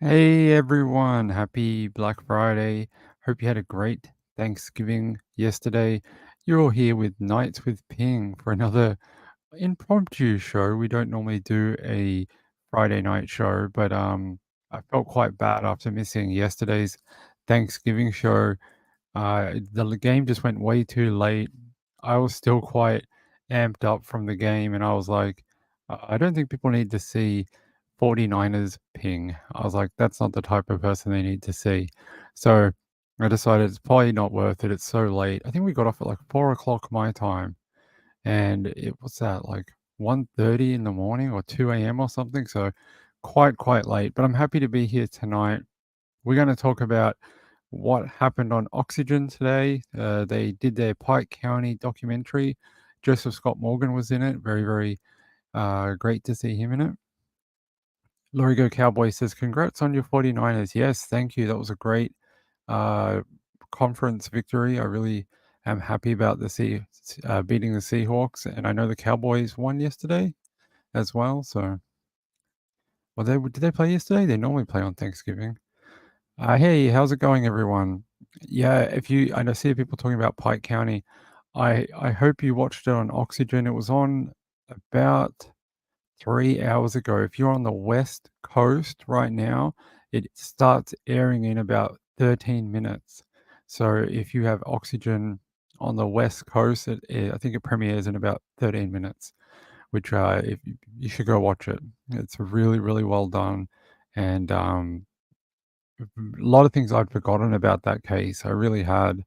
Hey everyone, happy Black Friday. Hope you had a great Thanksgiving yesterday. You're all here with Nights with Ping for another impromptu show. We don't normally do a Friday night show, but I felt quite bad after missing yesterday's Thanksgiving show. The game just went way too late. I was still quite amped up from the game, and I was like, I don't think people need to see 49ers ping. I was like, that's not the type of person they need to see. So I decided it's probably not worth it. It's so late. I think we got off at like 4 o'clock my time, and it was that like 1:30 in the morning or 2 a.m. or something. So quite late. But I'm happy to be here tonight. We're going to talk about what happened on Oxygen today. They did their Pike County documentary. Joseph Scott Morgan was in it. Very great to see him in it. Lorigo Cowboy says, congrats on your 49ers. Yes, thank you. That was a great uh, conference victory. I really am happy about beating the Seahawks. And I know the Cowboys won yesterday as well. So, did they play yesterday? They normally play on Thanksgiving. Hey, how's it going, everyone? Yeah, I know see people talking about Pike County. I hope you watched it on Oxygen. It was on about 3 hours ago. If you're on the West Coast right now, it starts airing in about 13 minutes. So if you have Oxygen on the West Coast, I think it premieres in about 13 minutes, which if you should go watch it. It's really well done, and a lot of things I'd forgotten about that case. I really had,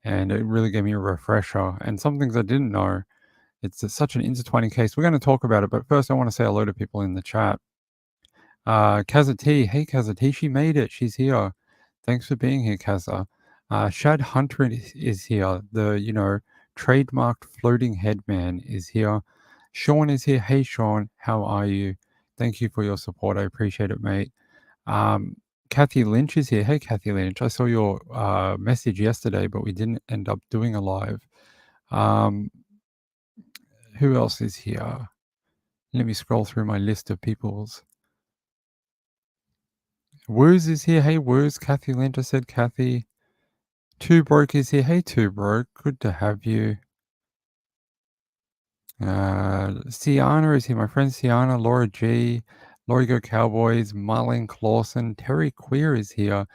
and it really gave me a refresher. And some things I didn't know. Such an intertwining case. We're going to talk about it, but first I want to say hello to people in the chat. Kazati, hey Kazati, she made it. She's here. Thanks for being here, Kaza. Shad Hunter is here. The trademarked floating head man is here. Sean is here. Hey Sean, how are you? Thank you for your support. I appreciate it, mate. Um, Kathy Lynch is here. Hey, Kathy Lynch. I saw your message yesterday, but we didn't end up doing a live. Um, who else is here? Let me scroll through my list of people's. Woos is here. Hey, Woos. Kathy Lynch. I said Kathy. Two Broke is here. Hey, Two Broke. Good to have you. Sienna is here. My friend Sienna, Laura G, Laurie Go Cowboys, Marlene Clausen, Terry Queer is here.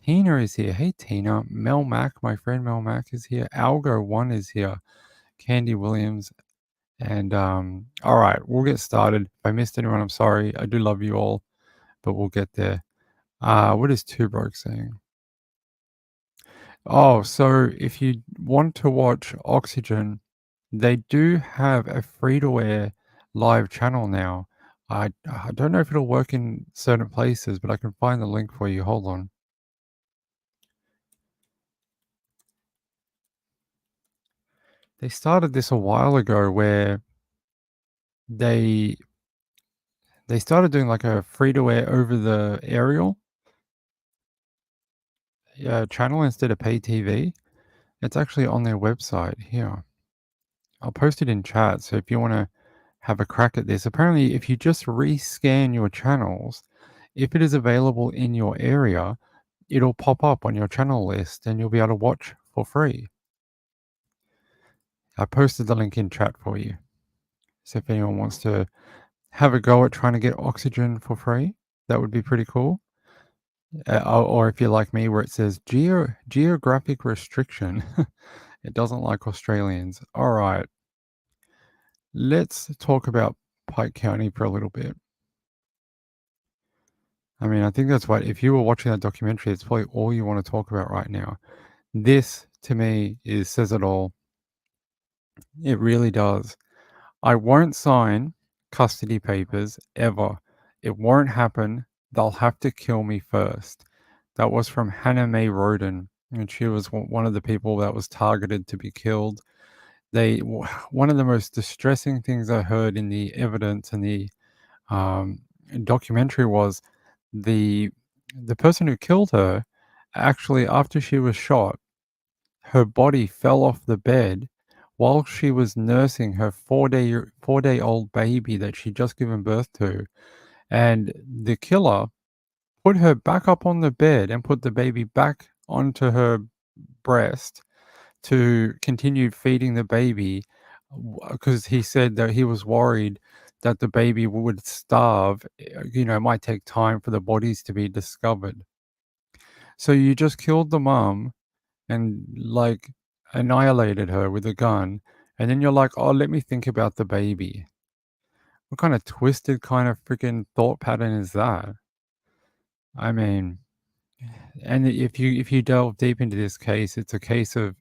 Tina is here. Hey, Tina. Mel Mack, my friend Mel Mack is here. Algo1 is here. Candy Williams. And all right, we'll get started. If I missed anyone, I'm sorry. I do love you all, but we'll get there. What is Two Broke saying? Oh, so if you want to watch Oxygen, they do have a free-to-air live channel now. I don't know if it'll work in certain places, but I can find the link for you. Hold on. They started this a while ago where they started doing like a free-to-air over the aerial channel instead of pay TV. It's actually on their website here. I'll post it in chat. So if you want to have a crack at this, apparently if you just rescan your channels, if it is available in your area, it'll pop up on your channel list and you'll be able to watch for free. I posted the link in chat for you. So if anyone wants to have a go at trying to get Oxygen for free, that would be pretty cool. Or if you're like me, where it says geographic restriction, it doesn't like Australians. All right, let's talk about Pike County for a little bit. I mean, I think that's what, if you were watching that documentary, it's probably all you want to talk about right now. This, to me, says it all. It really does. I won't sign custody papers ever. It won't happen. They'll have to kill me first. That was from Hannah May Roden, and she was one of the people that was targeted to be killed. One of the most distressing things I heard in the evidence and the um, documentary was the the person who killed her actually, after she was shot, her body fell off the bed while she was nursing her 4-day old baby that she'd just given birth to. And the killer put her back up on the bed and put the baby back onto her breast to continue feeding the baby because he said that he was worried that the baby would starve. It might take time for the bodies to be discovered. So you just killed the mom and like annihilated her with a gun. And then you're like, oh, let me think about the baby. What kind of twisted kind of freaking thought pattern is that? I mean, and if you delve deep into this case, it's a case of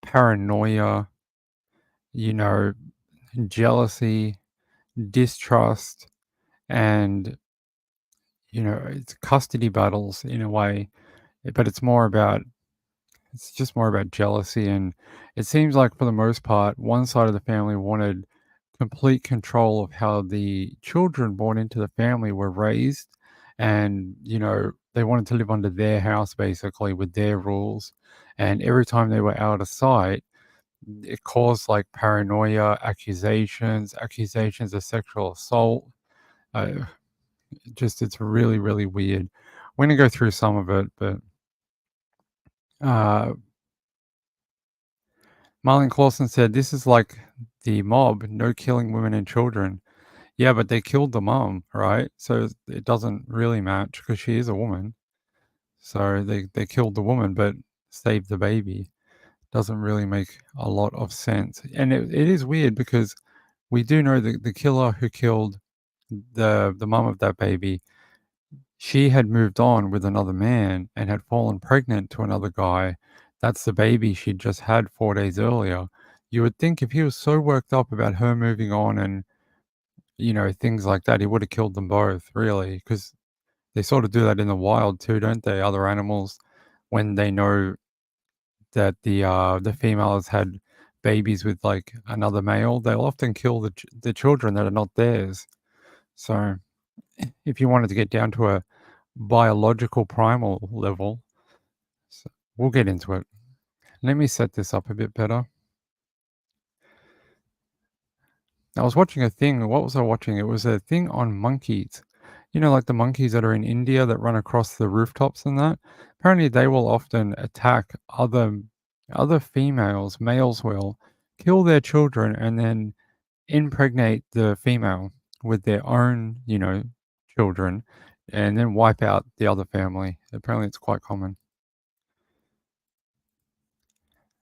paranoia, you know, jealousy, distrust, and it's custody battles in a way, but it's just more about jealousy. And it seems like for the most part, one side of the family wanted complete control of how the children born into the family were raised, and they wanted to live under their house basically with their rules. And every time they were out of sight, it caused like paranoia, accusations of sexual assault. uh, it's really, really weird. We're gonna go through some of it, but uh, Marlon Clausen said, "This is like the mob, no killing women and children." Yeah, but they killed the mom, right? So it doesn't really match because she is a woman. So they killed the woman, but saved the baby. Doesn't really make a lot of sense. And it is weird because we do know that the killer who killed the mom of that baby, she had moved on with another man and had fallen pregnant to another guy. That's the baby she'd just had 4 days earlier. You would think if he was so worked up about her moving on and, things like that, he would have killed them both, really, because they sort of do that in the wild too, don't they? Other animals, when they know that the female has had babies with, like, another male, they'll often kill the children that are not theirs. So, if you wanted to get down to a biological primal level, so we'll get into it. Let me set this up a bit better. I was watching a thing. What was I watching? It was a thing on monkeys. Like the monkeys that are in India that run across the rooftops and that. Apparently, they will often attack other females. Males will kill their children and then impregnate the female with their own, children, and then wipe out the other family. Apparently, it's quite common.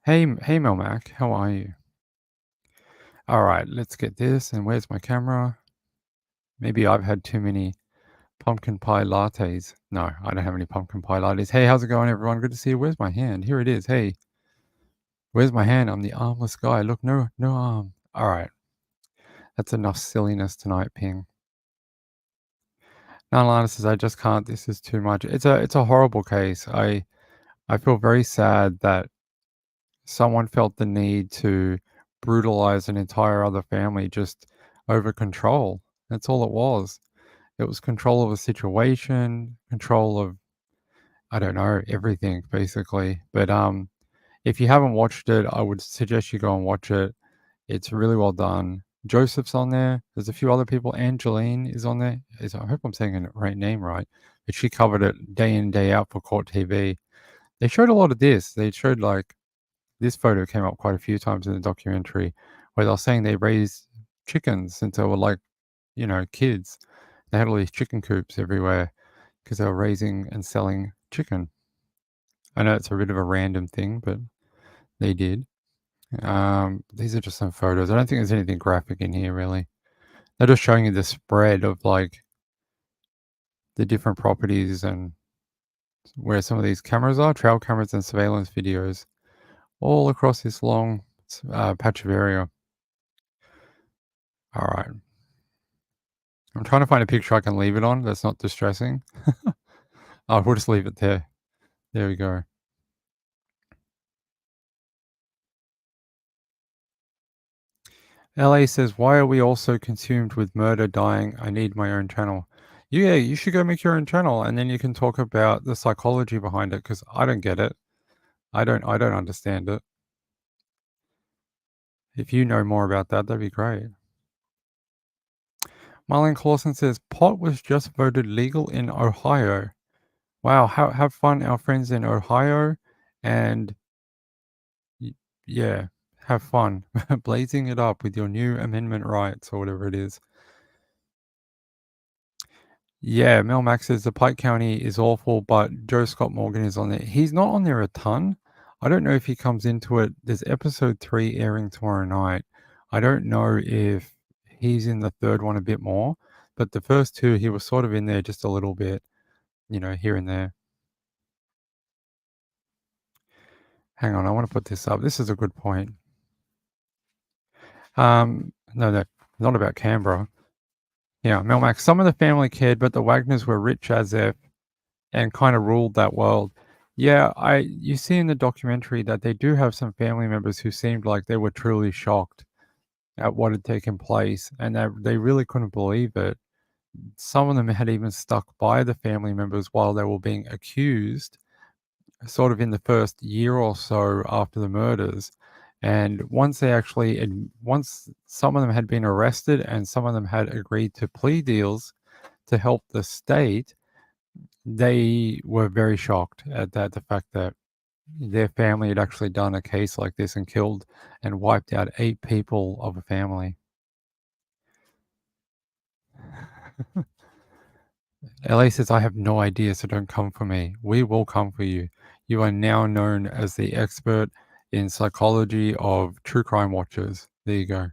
Hey, Melmac, how are you? All right, let's get this. And where's my camera? Maybe I've had too many pumpkin pie lattes. No, I don't have any pumpkin pie lattes. Hey, how's it going, everyone? Good to see you. Where's my hand? Here it is. Hey, where's my hand? I'm the armless guy. Look, no arm. All right, that's enough silliness tonight, Ping. Nonalana says, I just can't. This is too much. It's a horrible case. I feel very sad that someone felt the need to brutalize an entire other family just over control. That's all it was. It was control of a situation, control of, I don't know, everything basically. But if you haven't watched it, I would suggest you go and watch it. It's really well done. Joseph's on there. There's a few other people. Angeline is on there. I hope I'm saying the right name right. But she covered it day in, day out for Court TV. They showed a lot of this. They showed like this photo came up quite a few times in the documentary where they were saying they raised chickens since they were like, kids. They had all these chicken coops everywhere because they were raising and selling chicken. I know it's a bit of a random thing, but they did. These are just some photos. I don't think there's anything graphic in here really. They're just showing you the spread of like the different properties and where some of these cameras are, trail cameras and surveillance videos all across this long patch of area. All right. I'm trying to find a picture I can leave it on that's not distressing. We'll just leave it there. There we go. LA says, "Why are we all so consumed with murder, dying? I need my own channel." Yeah, you should go make your own channel, and then you can talk about the psychology behind it. Because I don't get it. I don't understand it. If you know more about that, that'd be great. Marlene Clausen says, "Pot was just voted legal in Ohio." Wow, have fun, our friends in Ohio, and y yeah, have fun blazing it up with your new amendment rights or whatever it is. Yeah, Mel Max says the Pike County is awful, but Joe Scott Morgan is on there. He's not on there a ton. I don't know if he comes into it. There's episode 3 airing tomorrow night. I don't know if he's in the third one a bit more, but the first 2, he was sort of in there just a little bit, here and there. Hang on, I wanna put this up. This is a good point. No, not about Canberra. Yeah, Mel Max. Some of the family cared, but the Wagners were rich as if and kinda ruled that world. Yeah, I you see in the documentary that they do have some family members who seemed like they were truly shocked at what had taken place, and that they really couldn't believe it. Some of them had even stuck by the family members while they were being accused, sort of in the first year or so after the murders, and once some of them had been arrested and some of them had agreed to plea deals to help the state, they were very shocked at the fact that their family had actually done a case like this and killed and wiped out 8 people of a family. LA says, "I have no idea, so don't come for me. We will come for you. You are now known as the expert in psychology of true crime watchers." There you go.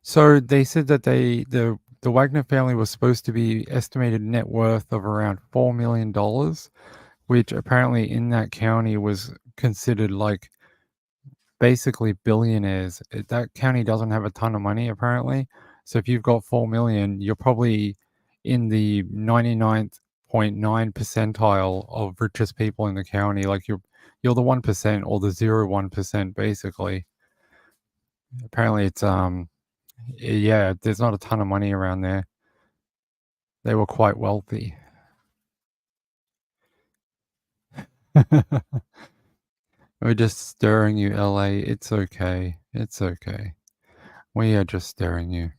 So they said that the Wagner family was supposed to be estimated net worth of around $4 million, which apparently in that county was considered like basically billionaires. That county doesn't have a ton of money apparently. So if you've got 4 million, you're probably in the 99.9 percentile of richest people in the county. Like you're the 1% or the 0.1% basically. Apparently it's yeah, there's not a ton of money around there. They were quite wealthy. We're just stirring you, LA. It's okay. It's okay. We are just stirring you.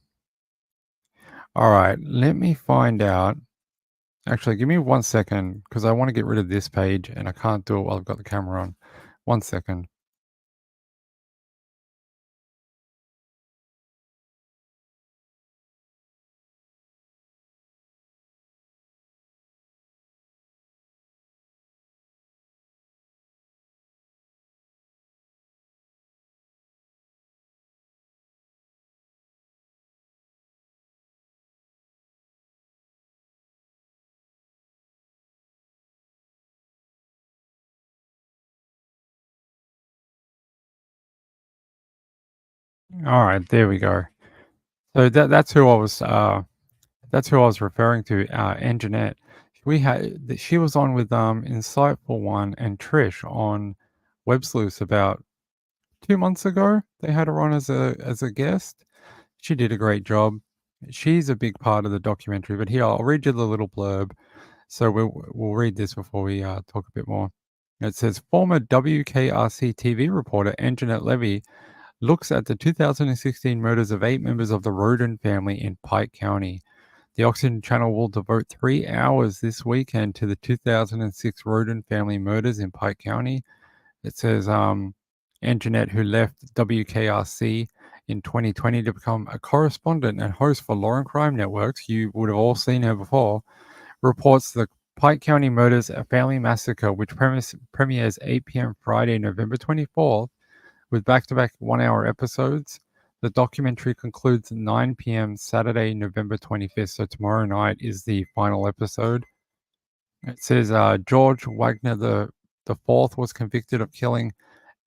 All right, let me find out. Actually, give me 1 second because I want to get rid of this page and I can't do it while I've got the camera on. 1 second. All right, there we go. So that's who I was referring to, Anjanette. She was on with Insightful One and Trish on Web Sleuths about 2 months ago. They had her on as a guest. She did a great job. She's a big part of the documentary, but here I'll read you the little blurb. So we'll read this before we talk a bit more. It says former WKRC TV reporter Anjanette Levy looks at the 2016 murders of 8 members of the Roden family in Pike County. The Oxygen Channel will devote 3 hours this weekend to the 2006 Roden family murders in Pike County. It says Anjanette, who left WKRC in 2020 to become a correspondent and host for Law and Crime Networks, you would have all seen her before, reports the Pike County Murders, a Family Massacre, which premieres 8 p.m. Friday, November 24th, with back-to-back 1-hour episodes. The documentary concludes at 9 p.m. Saturday, November 25th, so tomorrow night is the final episode. It says George Wagner the fourth was convicted of killing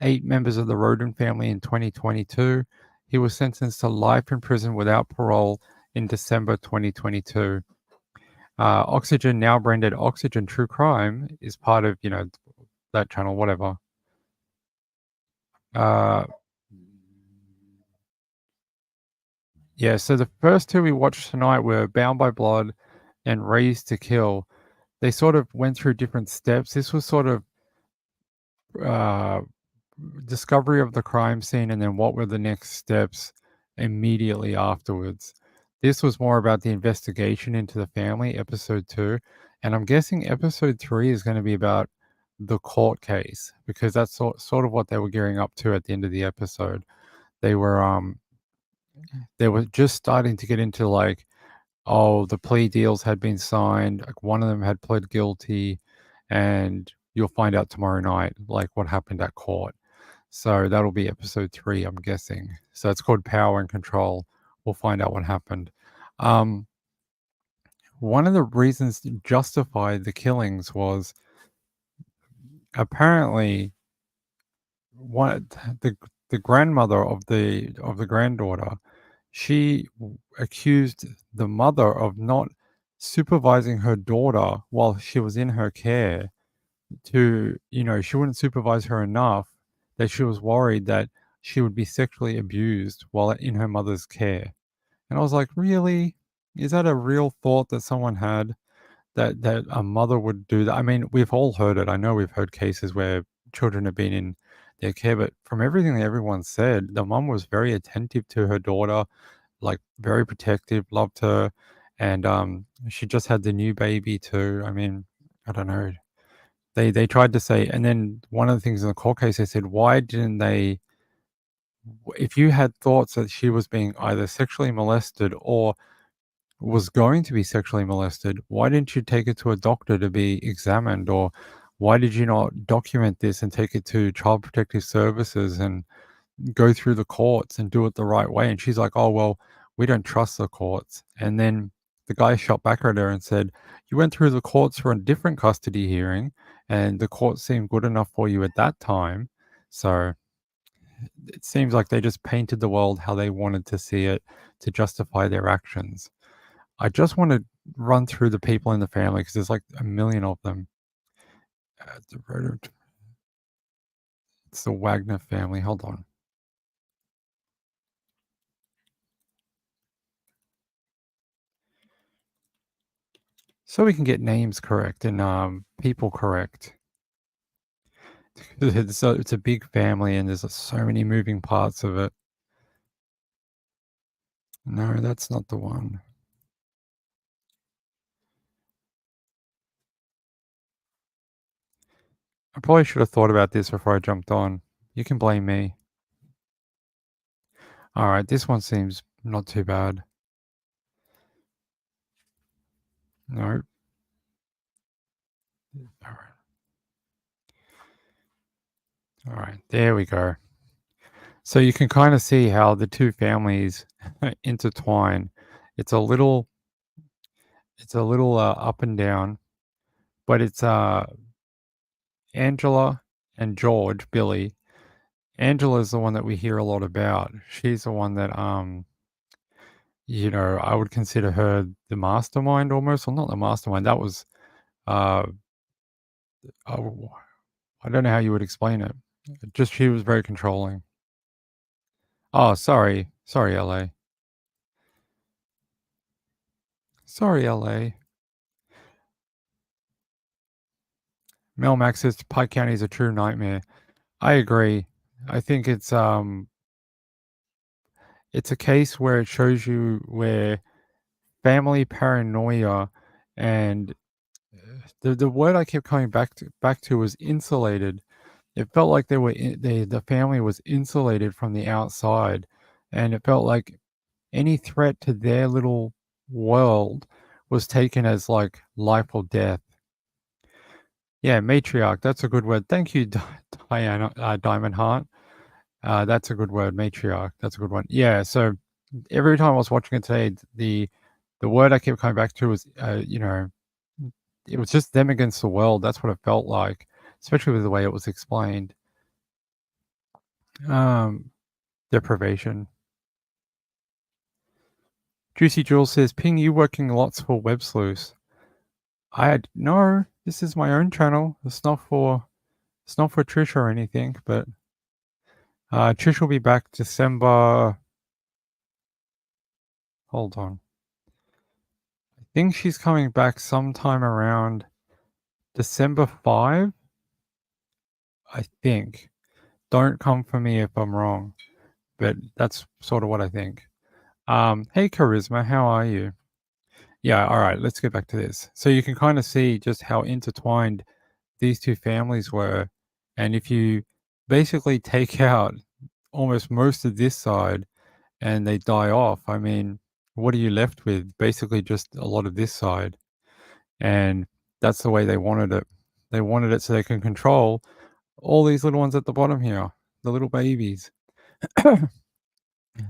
8 members of the Roden family in 2022. He was sentenced to life in prison without parole in December 2022. Oxygen, now branded Oxygen True Crime, is part of, that channel, whatever. Uh, yeah, so the first 2 we watched tonight were Bound by Blood and Raised to Kill. They sort of went through different steps. This was sort of uh, discovery of the crime scene and then what were the next steps immediately afterwards. This was more about the investigation into the family, episode 2, and I'm guessing episode 3 is gonna be about the court case because that's sort of what they were gearing up to at the end of the episode. They were, they were just starting to get into, like, oh, the plea deals had been signed, like, one of them had pled guilty, and you'll find out tomorrow night, like, what happened at court. So that'll be episode 3, I'm guessing. So it's called Power and Control. We'll find out what happened. Um, One of the reasons to justify the killings was apparently one the grandmother of the granddaughter, she accused the mother of not supervising her daughter while she was in her care. She wouldn't supervise her enough, that she was worried that she would be sexually abused while in her mother's care. And I was like, really? Is that a real thought that someone had? That a mother would do that? I mean, we've all heard it. I know we've heard cases where children have been in their care, but from everything that everyone said, the mom was very attentive to her daughter, like, very protective, loved her, and, she just had the new baby too. I mean, I don't know. They tried to say, and then one of the things in the court case, they said, "Why didn't they, if you had thoughts that she was being either sexually molested or was going to be sexually molested, why didn't you take it to a doctor to be examined? Or why did you not document this and take it to Child Protective Services and go through the courts and do it the right way?" And she's like, "Oh, well, we don't trust the courts." And then the guy shot back at her and said, "You went through the courts for a different custody hearing, and the court seemed good enough for you at that time." So it seems like they just painted the world how they wanted to see it to justify their actions. I just want to run through the people in the family because there's like a million of them. It's the Wagner family. Hold on. So we can get names correct and people correct. It's a big family and there's so many moving parts of it. No, that's not the one. I probably should have thought about this before I jumped on. You can blame me. All right, this one seems not too bad. No. All right. All right. There we go. So you can kind of see how the two families intertwine. It's a little up and down, but it's Angela and George, Billy. Angela's the one that we hear a lot about. She's the one that I would consider her the mastermind almost. Well, not the mastermind. That was uh oh, I don't know how you would explain it. Just she was very controlling. Oh, sorry. Sorry, LA. Sorry, LA. Mel Max says Pike County is a true nightmare. I agree. I think it's a case where it shows you where family paranoia and the word I kept coming back to was insulated. It felt like the family was insulated from the outside, and it felt like any threat to their little world was taken as like life or death. Yeah, matriarch. That's a good word. Thank you, Diana Diamond Heart. That's a good word, matriarch. That's a good one. Yeah. So every time I was watching it today, the word I kept coming back to was, it was just them against the world. That's what it felt like, especially with the way it was explained. Um, Deprivation. Juicy Jules says, "Ping, you working lots for Web Sleuths?" I had no. This is my own channel. It's not for Trish or anything. But Trish will be back December. Hold on. I think she's coming back sometime around December 5. I think. Don't come for me if I'm wrong, but that's sort of what I think. Hey, Charisma, how are you? Yeah, all right, let's get back to this. So you can kind of see just how intertwined these two families were. And if you basically take out almost most of this side and they die off, I mean, what are you left with? Basically, just a lot of this side. And that's the way they wanted it. They wanted it so they can control all these little ones at the bottom here, the little babies.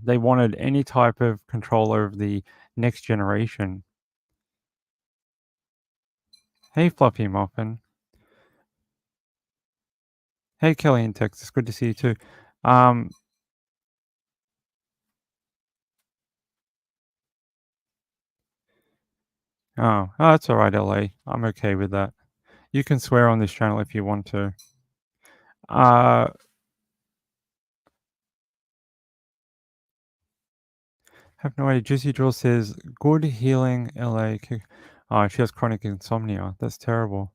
They wanted any type of control over the next generation. Hey, Fluffy Muffin. Hey, Kelly in Texas. Good to see you too. Um, that's all right, LA. I'm okay with that. You can swear on this channel if you want to. Uh, have no idea. Juicy Drill says, good healing, LA. She has chronic insomnia. That's terrible.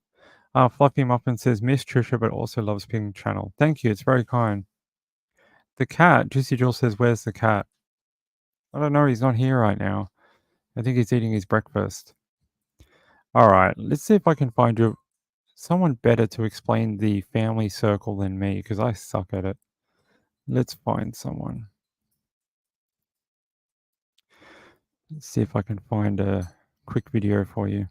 Fluffy Muffin says, miss Trisha, but also loves Ping channel. Thank you. It's very kind. The cat, Juicy Drill says, where's the cat? I don't know. He's not here right now. I think he's eating his breakfast. All right. Let's see if I can find you someone better to explain the family circle than me because I suck at it. Let's find someone. Let's see if I can find a quick video for you.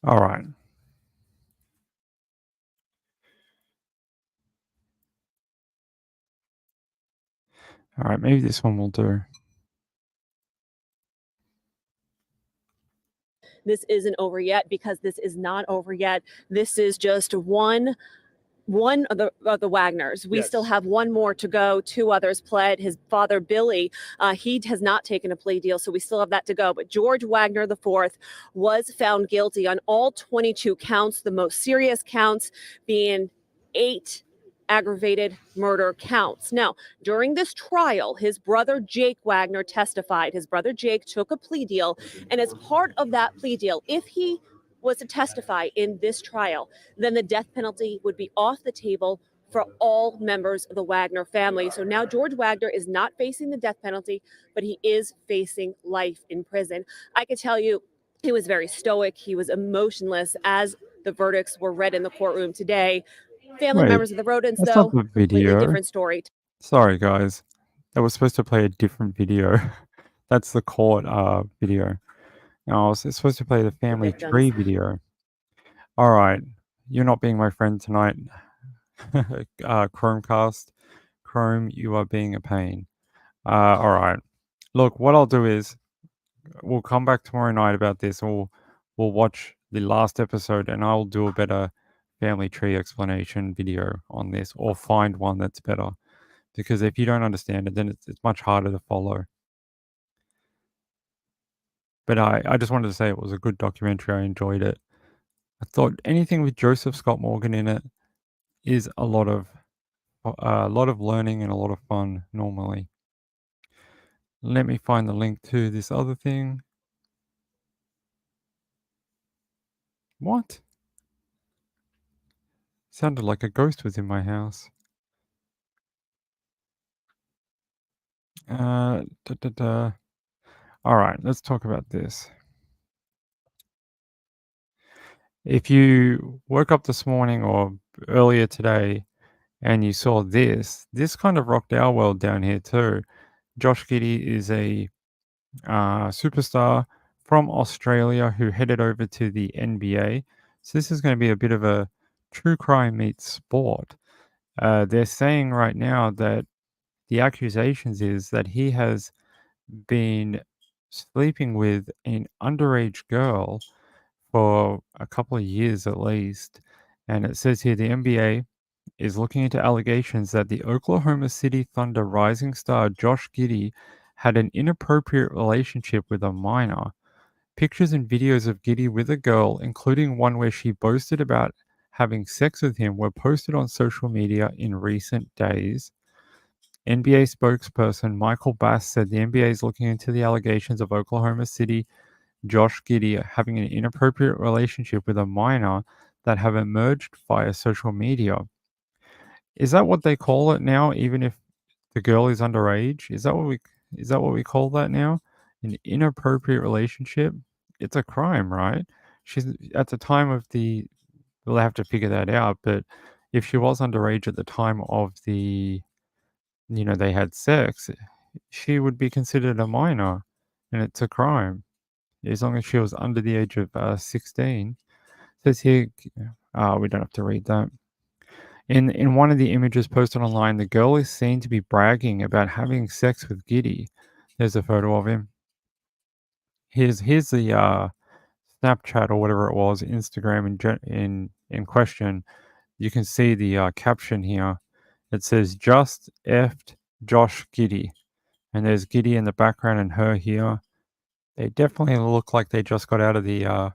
All right. All right. Maybe this one will do. This isn't over yet because this is not over yet. This is just one of the Wagners. We still have one more to go. Two others pled. His father, Billy, he has not taken a plea deal, so we still have that to go. But George Wagner IV was found guilty on all 22 counts, the most serious counts being 8 aggravated murder counts. Now, during this trial, his brother Jake Wagner testified. His brother Jake took a plea deal, and as part of that plea deal, if he was to testify in this trial, then the death penalty would be off the table for all members of the Wagner family. So now George Wagner is not facing the death penalty, but he is facing life in prison. I can tell you, he was very stoic. He was emotionless as the verdicts were read in the courtroom today. Family Wait, members of the Rodens, that's though, not the completely video. different story. Sorry, guys. That was supposed to play a different video. That's the court video. No, I was supposed to play the family tree video. All right. You're not being my friend tonight. Chromecast. Chrome, you are being a pain. All right. Look, what I'll do is we'll come back tomorrow night about this. We'll watch the last episode, and I'll do a better family tree explanation video on this, or find one that's better. Because if you don't understand it, then it's much harder to follow. But I just wanted to say it was a good documentary. I enjoyed it. I thought anything with Joseph Scott Morgan in it is a lot of learning and a lot of fun normally. Let me find the link to this other thing. What? Sounded like a ghost was in my house. Da, da, da. All right, let's talk about this. If you woke up this morning or earlier today and you saw this kind of rocked our world down here too. Josh Giddy is a superstar from Australia who headed over to the NBA. So this is going to be a bit of a true crime meets sport. They're saying right now that the accusations is that he has been sleeping with an underage girl for a couple of years at least. And it says here the NBA is looking into allegations that the Oklahoma City Thunder rising star Josh Giddy had an inappropriate relationship with a minor. Pictures and videos of Giddy with a girl, including one where she boasted about having sex with him, were posted on social media in recent days. NBA spokesperson Michael Bass said the NBA is looking into the allegations of Oklahoma City Josh Giddy having an inappropriate relationship with a minor that have emerged via social media. Is that what they call it now, even if the girl is underage? Is that what we call that now? An inappropriate relationship? It's a crime, right? She's at the time of the we'll have to figure that out, but if she was underage at the time of they had sex, she would be considered a minor, and it's a crime as long as she was under the age of 16. Says here, we don't have to read that. In one of the images posted online, the girl is seen to be bragging about having sex with Giddy. There's a photo of him. Here's the Snapchat or whatever it was, Instagram in question. You can see the caption here. It says just effed Josh Giddy, and there's Giddy in the background and her here. They definitely look like they just got out of the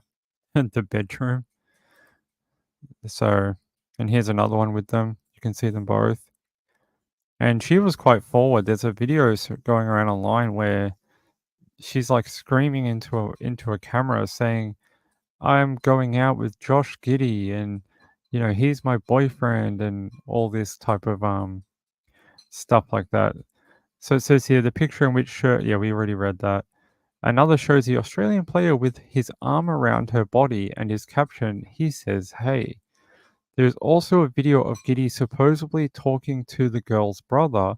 the bedroom. So, and here's another one with them. You can see them both. And she was quite forward. There's a video going around online where she's like screaming into a camera saying, "I'm going out with Josh Giddy and he's my boyfriend," and all this type of stuff like that. So it says here the picture in which yeah, we already read that. Another shows the Australian player with his arm around her body and his caption, he says, "Hey." There's also a video of Giddy supposedly talking to the girl's brother,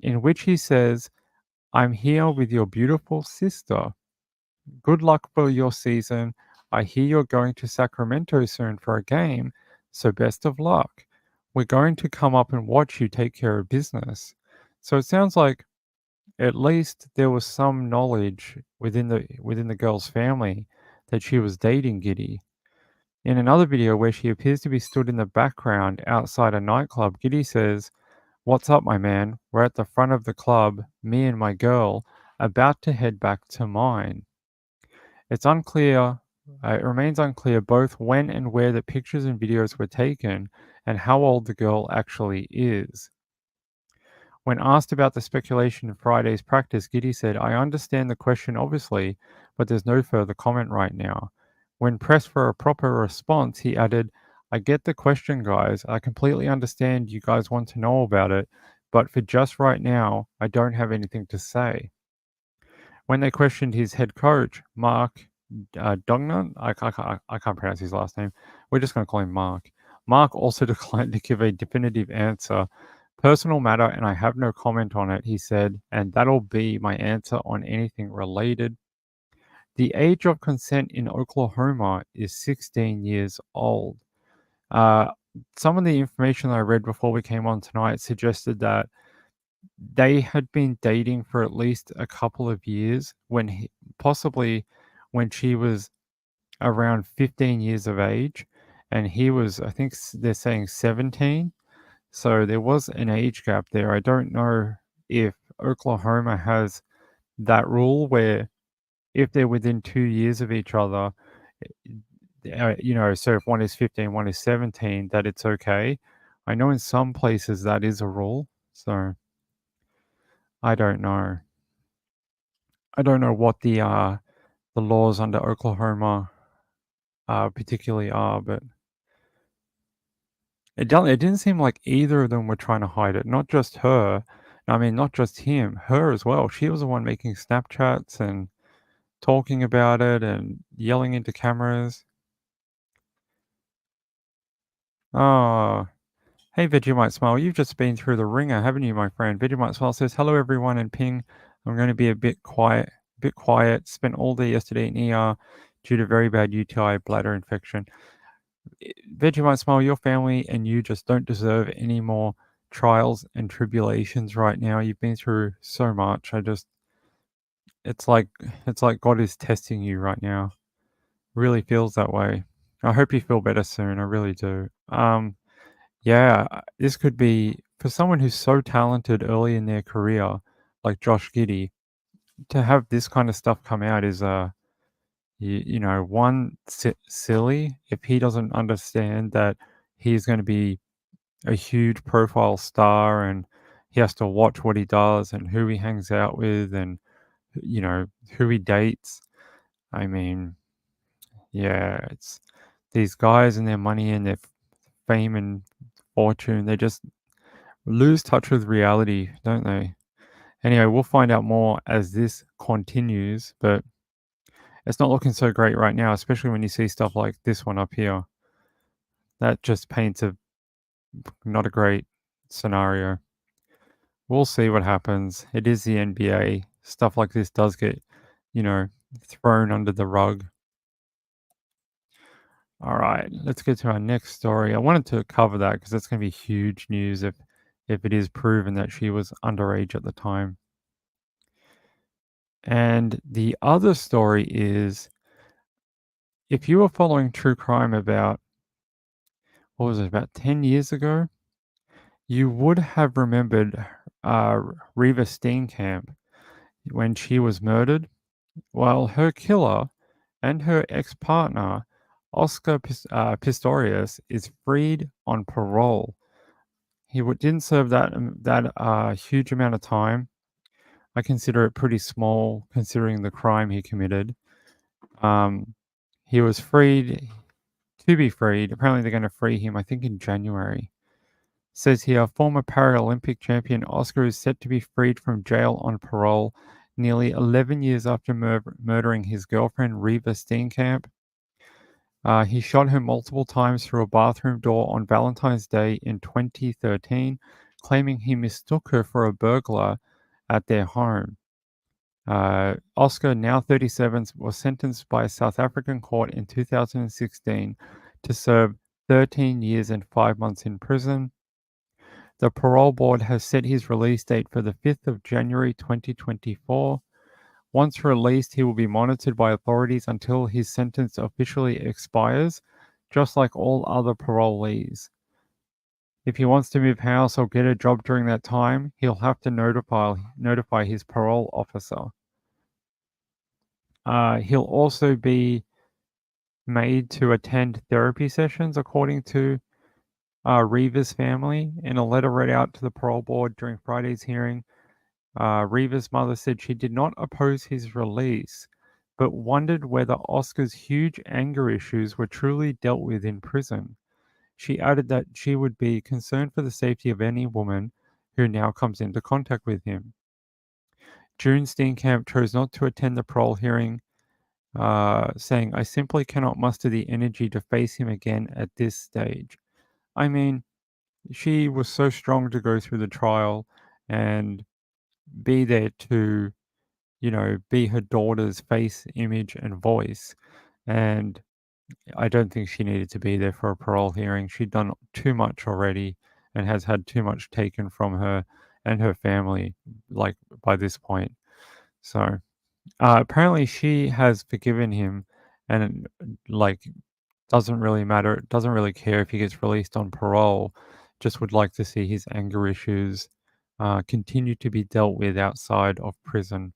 in which he says, "I'm here with your beautiful sister. Good luck for your season. I hear you're going to Sacramento soon for a game, so best of luck. We're going to come up and watch you take care of business." So it sounds like at least there was some knowledge within the girl's family that she was dating Giddy. In another video where she appears to be stood in the background outside a nightclub, Giddy says, "What's up, my man? We're at the front of the club, me and my girl, about to head back to mine." It's unclear, it remains unclear both when and where the pictures and videos were taken and how old the girl actually is. When asked about the speculation in Friday's practice, Giddy said, "I understand the question obviously, but there's no further comment right now." When pressed for a proper response, he added, "I get the question, guys. I completely understand you guys want to know about it, but for just right now, I don't have anything to say." When they questioned his head coach, Mark Dognan, I can't pronounce his last name. We're just going to call him Mark. Mark also declined to give a definitive answer. "Personal matter, and I have no comment on it," he said, "and that'll be my answer on anything related." The age of consent in Oklahoma is 16 years old. Uh, some of the information I read before we came on tonight suggested that they had been dating for at least a couple of years possibly when she was around 15 years of age, and he was, I think they're saying 17. So there was an age gap there. I don't know if Oklahoma has that rule where if they're within 2 years of each other, so if one is 15, one is 17, that it's okay. I know in some places that is a rule. So I don't know. I don't know what the laws under Oklahoma particularly are, but it didn't seem like either of them were trying to hide it. Not just her. I mean, not just him. Her as well. She was the one making Snapchats and talking about it and yelling into cameras. Oh, hey Vegemite Smile, you've just been through the ringer, haven't you, my friend? Vegemite Smile says, "Hello everyone," and ping. "I'm going to be a bit quiet. Spent all day yesterday in ER due to very bad UTI bladder infection." Vegemite Smile, your family and you just don't deserve any more trials and tribulations right now. You've been through so much. It's like God is testing you right now. Really feels that way. I hope you feel better soon. I really do. Yeah, this could be for someone who's so talented early in their career, like Josh Giddy, to have this kind of stuff come out is one silly if he doesn't understand that he's going to be a huge profile star and he has to watch what he does and who he hangs out with and who he dates. I mean, yeah, these guys and their money and their fame and fortune, they just lose touch with reality, don't they? Anyway, we'll find out more as this continues, but it's not looking so great right now, especially when you see stuff like this one up here. That just paints a not a great scenario. We'll see what happens. It is the NBA. Stuff like this does get, thrown under the rug. All right, let's get to our next story. I wanted to cover that because that's going to be huge news if it is proven that she was underage at the time. And the other story is, if you were following true crime about, what was it, about 10 years ago, you would have remembered Reva Steenkamp when she was murdered. Well, her killer and her ex-partner, Oscar Pistorius, is freed on parole. He didn't serve that huge amount of time. I consider it pretty small considering the crime he committed. He was freed to be freed. Apparently, they're going to free him, I think, in January. Says here, former Paralympic champion Oscar is set to be freed from jail on parole nearly 11 years after murdering his girlfriend, Reva Steenkamp. He shot her multiple times through a bathroom door on Valentine's Day in 2013, claiming he mistook her for a burglar at their home. Oscar, now 37, was sentenced by a South African court in 2016 to serve 13 years and 5 months in prison. The parole board has set his release date for the 5th of January 2024. Once released, he will be monitored by authorities until his sentence officially expires, just like all other parolees. If he wants to move house or get a job during that time, he'll have to notify his parole officer. He'll also be made to attend therapy sessions, according to Reva's family. In a letter read out to the parole board during Friday's hearing, Reva's mother said she did not oppose his release, but wondered whether Oscar's huge anger issues were truly dealt with in prison. She added that she would be concerned for the safety of any woman who now comes into contact with him. June Steenkamp chose not to attend the parole hearing, saying, "I simply cannot muster the energy to face him again at this stage." I mean, she was so strong to go through the trial and be there to, be her daughter's face, image, and voice. And I don't think she needed to be there for a parole hearing. She'd done too much already and has had too much taken from her and her family, like, by this point. So, apparently she has forgiven him and, like, doesn't really matter, doesn't really care if he gets released on parole, just would like to see his anger issues continue to be dealt with outside of prison.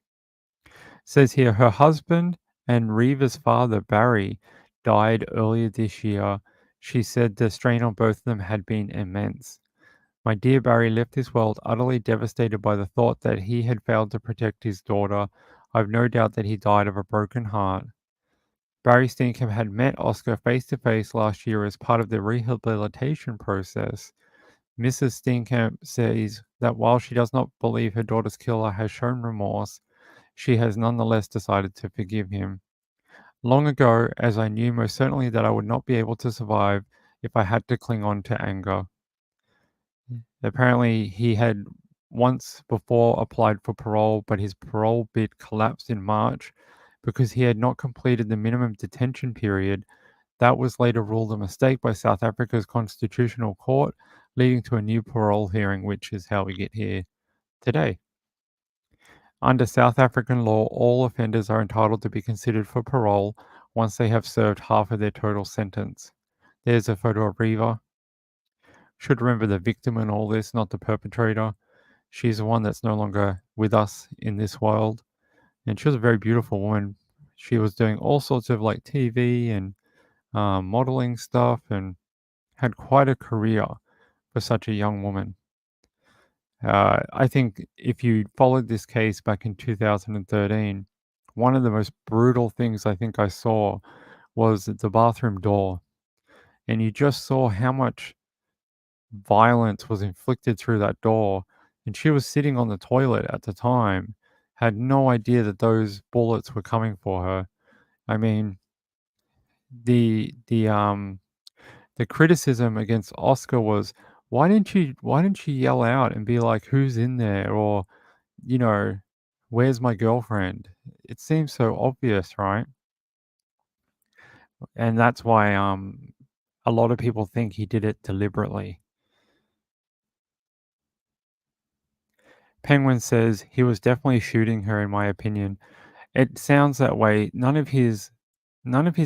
Says here, her husband and Reva's father, Barry, died earlier this year. She said the strain on both of them had been immense. My dear Barry left this world utterly devastated by the thought that he had failed to protect his daughter. I've no doubt that he died of a broken heart. Barry Steenkamp had met Oscar face to face last year as part of the rehabilitation process. Mrs. Steenkamp says that while she does not believe her daughter's killer has shown remorse, she has nonetheless decided to forgive him. Long ago, as I knew most certainly that I would not be able to survive if I had to cling on to anger. Apparently, he had once before applied for parole, but his parole bid collapsed in March because he had not completed the minimum detention period. That was later ruled a mistake by South Africa's Constitutional Court, leading to a new parole hearing, which is how we get here today. Under South African law, all offenders are entitled to be considered for parole once they have served half of their total sentence. There's a photo of Reva. Should remember the victim in all this, not the perpetrator. She's the one that's no longer with us in this world. And she was a very beautiful woman. She was doing all sorts of like TV and modeling stuff and had quite a career for such a young woman. I think if you followed this case back in 2013, one of the most brutal things I think I saw was the bathroom door. and you just saw how much violence was inflicted through that door, and she was sitting on the toilet at the time, had no idea that those bullets were coming for her. I mean, the criticism against Oscar was, why didn't you yell out and be like, "Who's in there?" or, you know, "Where's my girlfriend?" It seems so obvious, right? And that's why a lot of people think he did it deliberately. Penguin says he was definitely shooting her, in my opinion. It sounds that way. None of his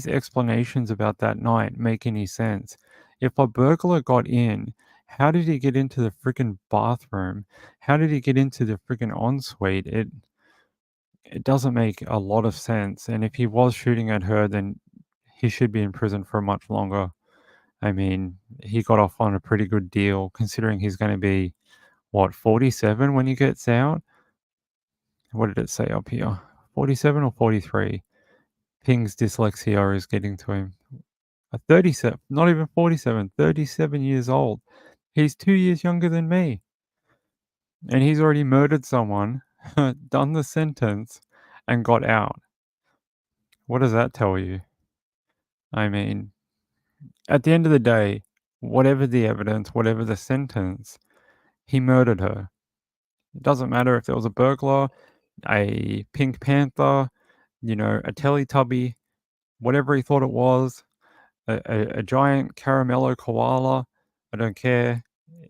explanations about that night make any sense. If a burglar got in, how did he get into the freaking bathroom? How did he get into the freaking ensuite? It doesn't make a lot of sense. And if he was shooting at her, then he should be in prison for much longer. I mean, he got off on a pretty good deal considering he's going to be, what, 47 when he gets out? What did it say up here? 47 or 43? Ping's dyslexia is getting to him. 37, not even 47, 37 years old. He's 2 years younger than me. And he's already murdered someone, done the sentence, and got out. What does that tell you? I mean, at the end of the day, whatever the evidence, whatever the sentence, he murdered her. It doesn't matter if there was a burglar, a Pink Panther, a Teletubby, whatever he thought it was, a giant caramello koala. I don't care.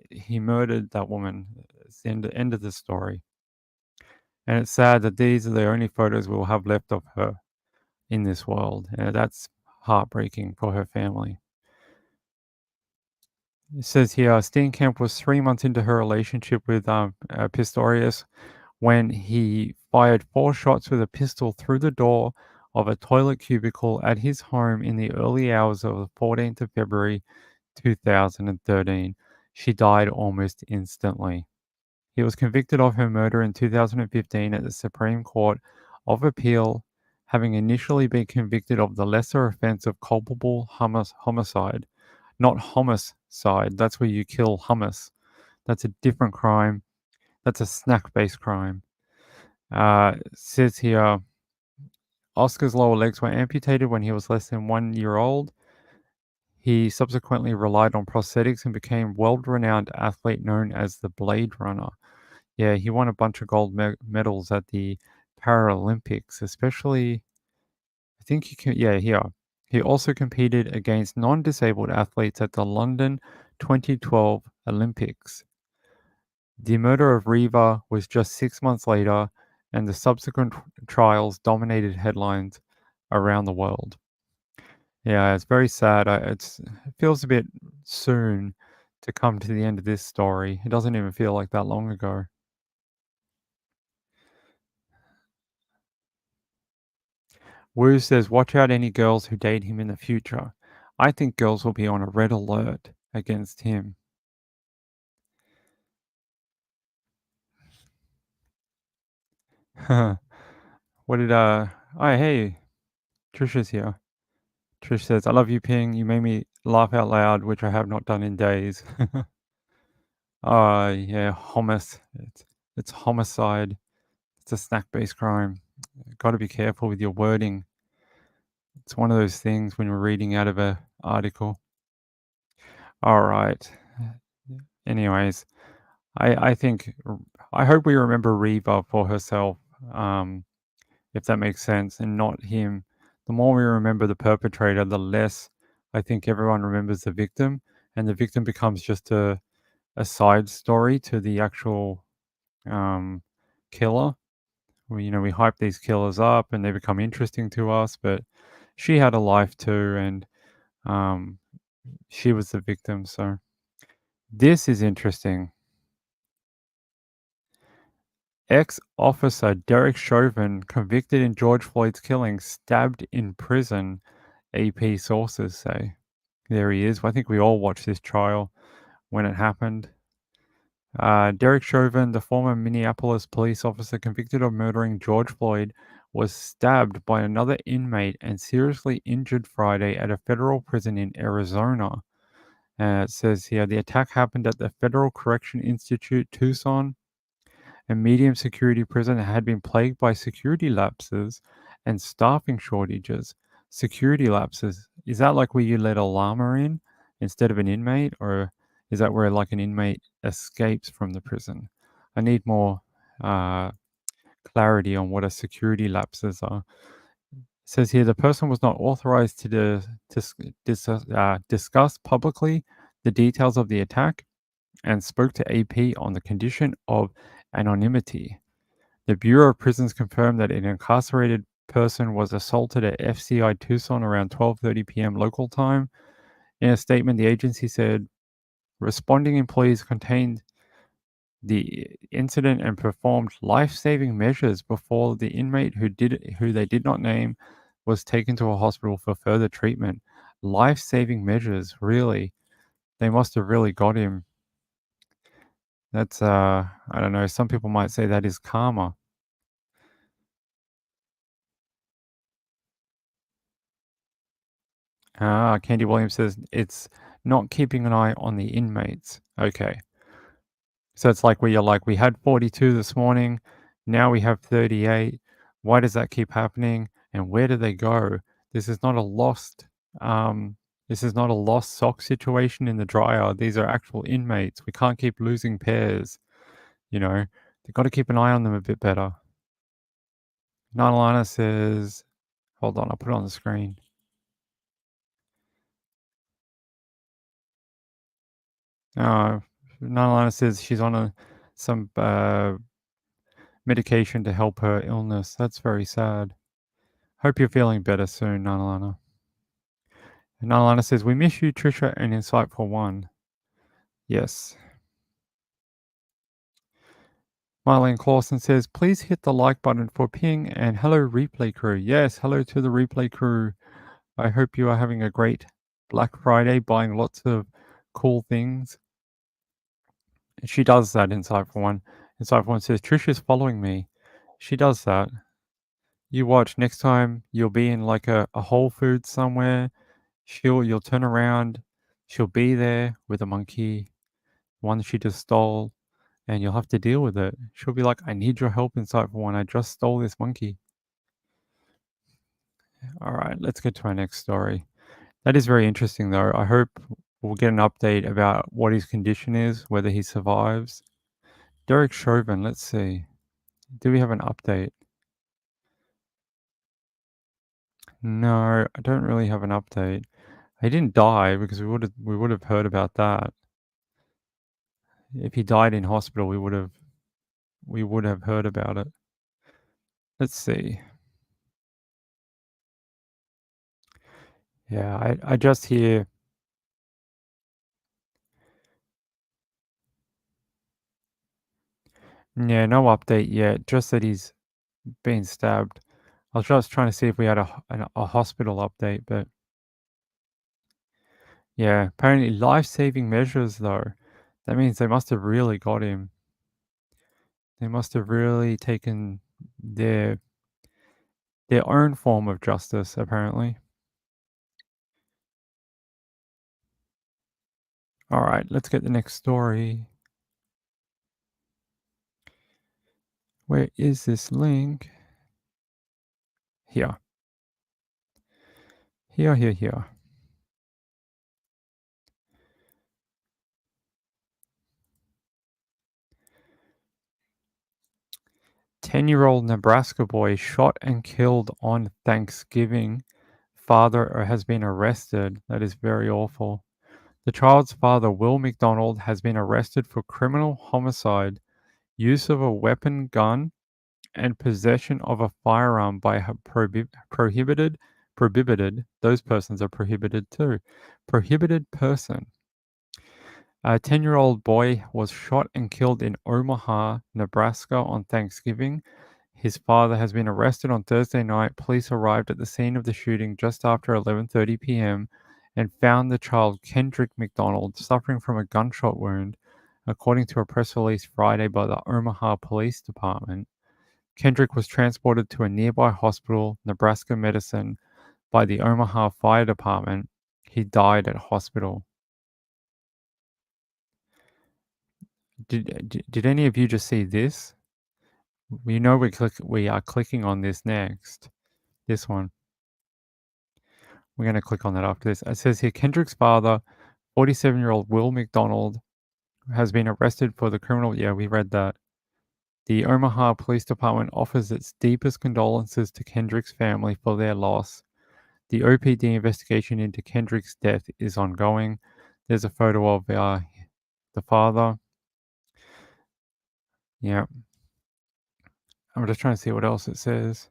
He murdered that woman. It's the end of the story. And it's sad that these are the only photos we'll have left of her in this world. And that's heartbreaking for her family. It says here, Steenkamp was 3 months into her relationship with Pistorius when he fired 4 shots with a pistol through the door of a toilet cubicle at his home in the early hours of the 14th of February 2013. She died almost instantly. He was convicted of her murder in 2015 at the Supreme Court of Appeal, having initially been convicted of the lesser offense of culpable homicide. Not homicide, that's where you kill hummus. That's a different crime. That's a snack-based crime. Says here, Oscar's lower legs were amputated when he was less than 1 year old. He subsequently relied on prosthetics and became a world-renowned athlete known as the Blade Runner. Yeah, he won a bunch of gold medals at the Paralympics, especially, I think here. He also competed against non-disabled athletes at the London 2012 Olympics. The murder of Reva was just 6 months later, and the subsequent trials dominated headlines around the world. Yeah, it's very sad. It feels a bit soon to come to the end of this story. It doesn't even feel like that long ago. Wu says, watch out any girls who date him in the future. I think girls will be on a red alert against him. What did, oh, hey, Trisha's here. Trish says, I love you, Ping. You made me laugh out loud, which I have not done in days. Yeah, It's homicide. It's a snack-based crime. Got to be careful with your wording. It's one of those things when you're reading out of a article. All right. Anyways, I think I hope we remember Reva for herself, if that makes sense, and not him. The more we remember the perpetrator, the less I think everyone remembers the victim, and the victim becomes just a side story to the actual killer. We hype these killers up and they become interesting to us, but she had a life too, and um, she was the victim. So this is interesting. Ex-officer Derek Chauvin, convicted in George Floyd's killing, stabbed in prison, AP sources say. There he is. I think we all watched this trial when it happened. Derek Chauvin, the former Minneapolis police officer convicted of murdering George Floyd, was stabbed by another inmate and seriously injured Friday at a federal prison in Arizona. It says here the attack happened at the Federal Correction Institute, Tucson, a medium security prison that had been plagued by security lapses and staffing shortages. Security lapses, is that like where you let a llama in instead of an inmate, or is that where like an inmate escapes from the prison? I need more uh, clarity on what a security lapses are. It says here the person was not authorized to discuss publicly the details of the attack and spoke to AP on the condition of anonymity. The Bureau of Prisons confirmed that an incarcerated person was assaulted at FCI Tucson around 12:30 p.m. local time. In a statement, the agency said responding employees contained the incident and performed life-saving measures before the inmate who they did not name was taken to a hospital for further treatment. Life-saving measures, really? They must have really got him. That's I don't know, some people might say that is karma. Candy Williams says it's not keeping an eye on the inmates. Okay. So it's like where you're like, we had 42 this morning, now we have 38. Why does that keep happening? And where do they go? This is not a lost this is not a lost sock situation in the dryer. These are actual inmates. We can't keep losing pairs. You know, they've got to keep an eye on them a bit better. Nanalana says, hold on, I'll put it on the screen. Nanalana says she's on some medication to help her illness. That's very sad. Hope you're feeling better soon, Nanalana. And Nanalana says, we miss you, Trisha, and Insightful One. Yes. Marlene Clausen says, please hit the like button for Ping and hello, replay crew. Yes, hello to the replay crew. I hope you are having a great Black Friday, buying lots of cool things. She does that, Insightful One. Insightful One says, Trisha's following me. She does that. You watch, next time you'll be in like a Whole Foods somewhere. You'll turn around, she'll be there with a monkey, one she just stole, and you'll have to deal with it. She'll be like, I need your help, Insightful One. I just stole this monkey. All right, let's get to our next story. That is very interesting, though. I hope we'll get an update about what his condition is, whether he survives. Derek Chauvin, let's see. Do we have an update? No, I don't really have an update. He didn't die because we would have heard about that. If he died in hospital, we would have heard about it. Let's see. Yeah, I just hear. Yeah, no update yet. Just that he's been stabbed. I was just trying to see if we had a hospital update, but yeah, apparently life-saving measures though. That means they must have really got him. They must have really taken their own form of justice, apparently. All right, let's get the next story. Where is this link? Here. Here. 10-year-old Nebraska boy shot and killed on Thanksgiving. Father has been arrested. That is very awful. The child's father, Will McDonald, has been arrested for criminal homicide, use of a weapon gun, and possession of a firearm by a prohibited. Those persons are prohibited too. Prohibited person. A 10-year-old boy was shot and killed in Omaha, Nebraska on Thanksgiving. His father has been arrested on Thursday night. Police arrived at the scene of the shooting just after 11:30 p.m. and found the child, Kendrick McDonald, suffering from a gunshot wound, according to a press release Friday by the Omaha Police Department. Kendrick was transported to a nearby hospital, Nebraska Medicine, by the Omaha Fire Department. He died at hospital. Did any of you just see this? You know we are clicking on this next. This one. We're going to click on that after this. It says here Kendrick's father, 47-year-old Will McDonald, has been arrested for the criminal. Yeah, we read that. The Omaha Police Department offers its deepest condolences to Kendrick's family for their loss. The OPD investigation into Kendrick's death is ongoing. There's a photo of the father. Yeah. I'm just trying to see what else it says.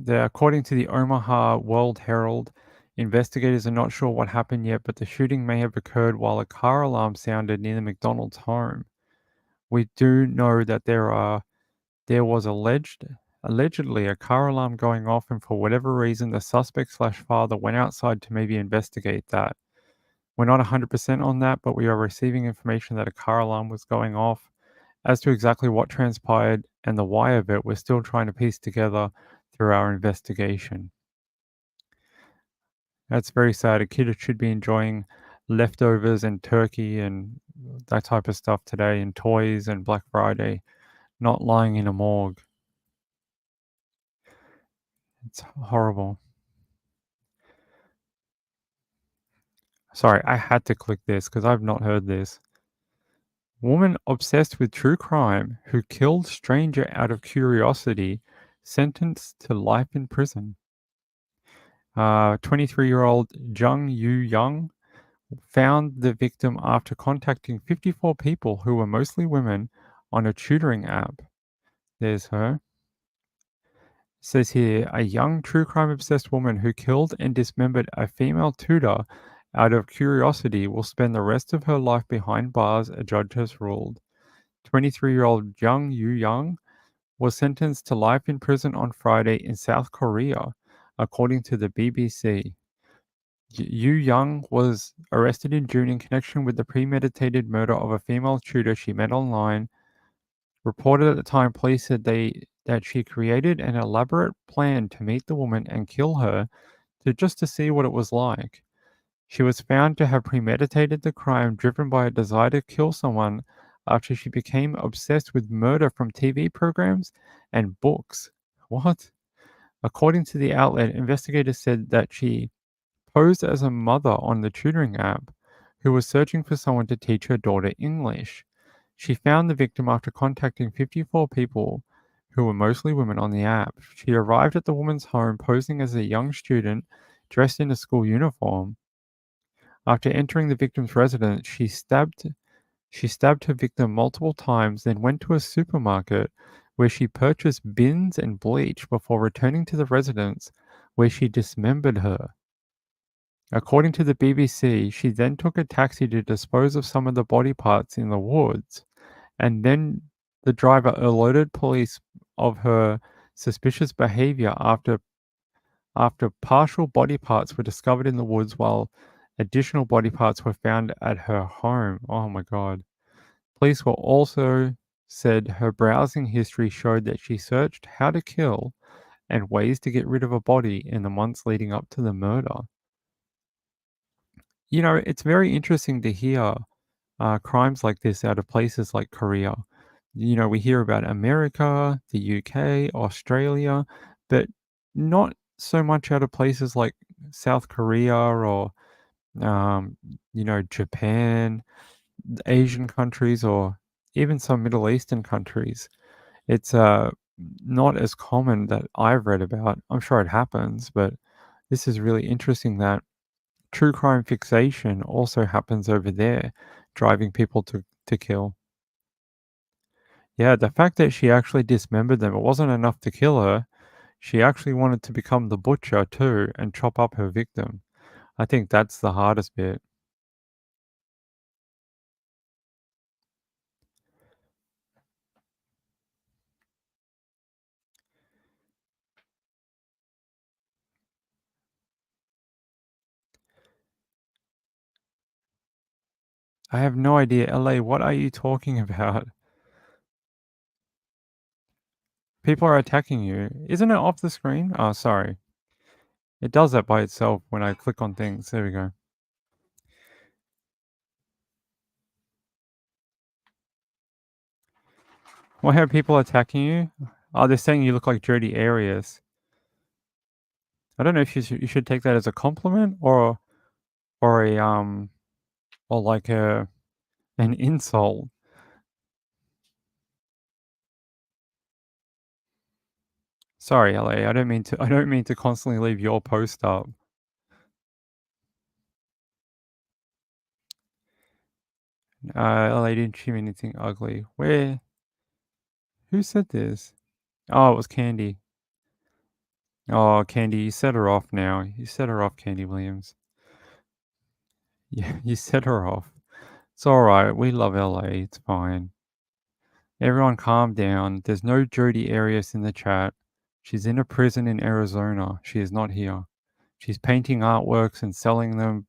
According to the Omaha World Herald, investigators are not sure what happened yet, but the shooting may have occurred while a car alarm sounded near the McDonald's home. We do know that there was allegedly a car alarm going off, and for whatever reason, the suspect/father went outside to maybe investigate that. We're not 100% on that, but we are receiving information that a car alarm was going off. As to exactly what transpired and the why of it, we're still trying to piece together through our investigation. That's very sad. A kid should be enjoying leftovers and turkey and that type of stuff today, and toys and Black Friday, not lying in a morgue. It's horrible. Sorry, I had to click this because I've not heard this. Woman obsessed with true crime who killed stranger out of curiosity sentenced to life in prison. 23-year-old Jung Yu Young found the victim after contacting 54 people who were mostly women on a tutoring app. There's her. Says here, a young true crime obsessed woman who killed and dismembered a female tutor out of curiosity will spend the rest of her life behind bars, a judge has ruled. 23-year-old Jung Yu Young was sentenced to life in prison on Friday in South Korea, according to the BBC. Yu Young was arrested in June in connection with the premeditated murder of a female tutor she met online. Reported at the time, police said that she created an elaborate plan to meet the woman and kill her to see what it was like. She was found to have premeditated the crime driven by a desire to kill someone after she became obsessed with murder from TV programs and books. What? According to the outlet, investigators said that she posed as a mother on the tutoring app who was searching for someone to teach her daughter English. She found the victim after contacting 54 people who were mostly women on the app. She arrived at the woman's home posing as a young student dressed in a school uniform. After entering the victim's residence, she stabbed her victim multiple times, then went to a supermarket where she purchased bins and bleach before returning to the residence where she dismembered her. According to the BBC, she then took a taxi to dispose of some of the body parts in the woods, and then the driver alerted police of her suspicious behavior after partial body parts were discovered in the woods while additional body parts were found at her home. Oh my god. Police were also said her browsing history showed that she searched how to kill and ways to get rid of a body in the months leading up to the murder. It's very interesting to hear crimes like this out of places like Korea. We hear about America, the UK, Australia, but not so much out of places like South Korea or, um, Japan, Asian countries, or even some Middle Eastern countries. It's not as common that I've read about. I'm sure it happens, but this is really interesting that true crime fixation also happens over there, driving people to kill. Yeah, the fact that she actually dismembered them, it wasn't enough to kill her. She actually wanted to become the butcher too and chop up her victim. I think that's the hardest bit. I have no idea. LA, what are you talking about? People are attacking you. Isn't it off the screen? Oh, sorry. It does that by itself when I click on things. There we go. Why are people attacking you? Oh, they're saying you look like Jodi Arias. I don't know if you should take that as a compliment or a or like an insult. Sorry, LA. I don't mean to constantly leave your post up. LA didn't shoot anything ugly. Where? Who said this? Oh, it was Candy. Oh, Candy, you set her off now. You set her off, Candy Williams. Yeah, you set her off. It's alright. We love LA. It's fine. Everyone calm down. There's no Jodi Arias in the chat. She's in a prison in Arizona. She is not here. She's painting artworks and selling them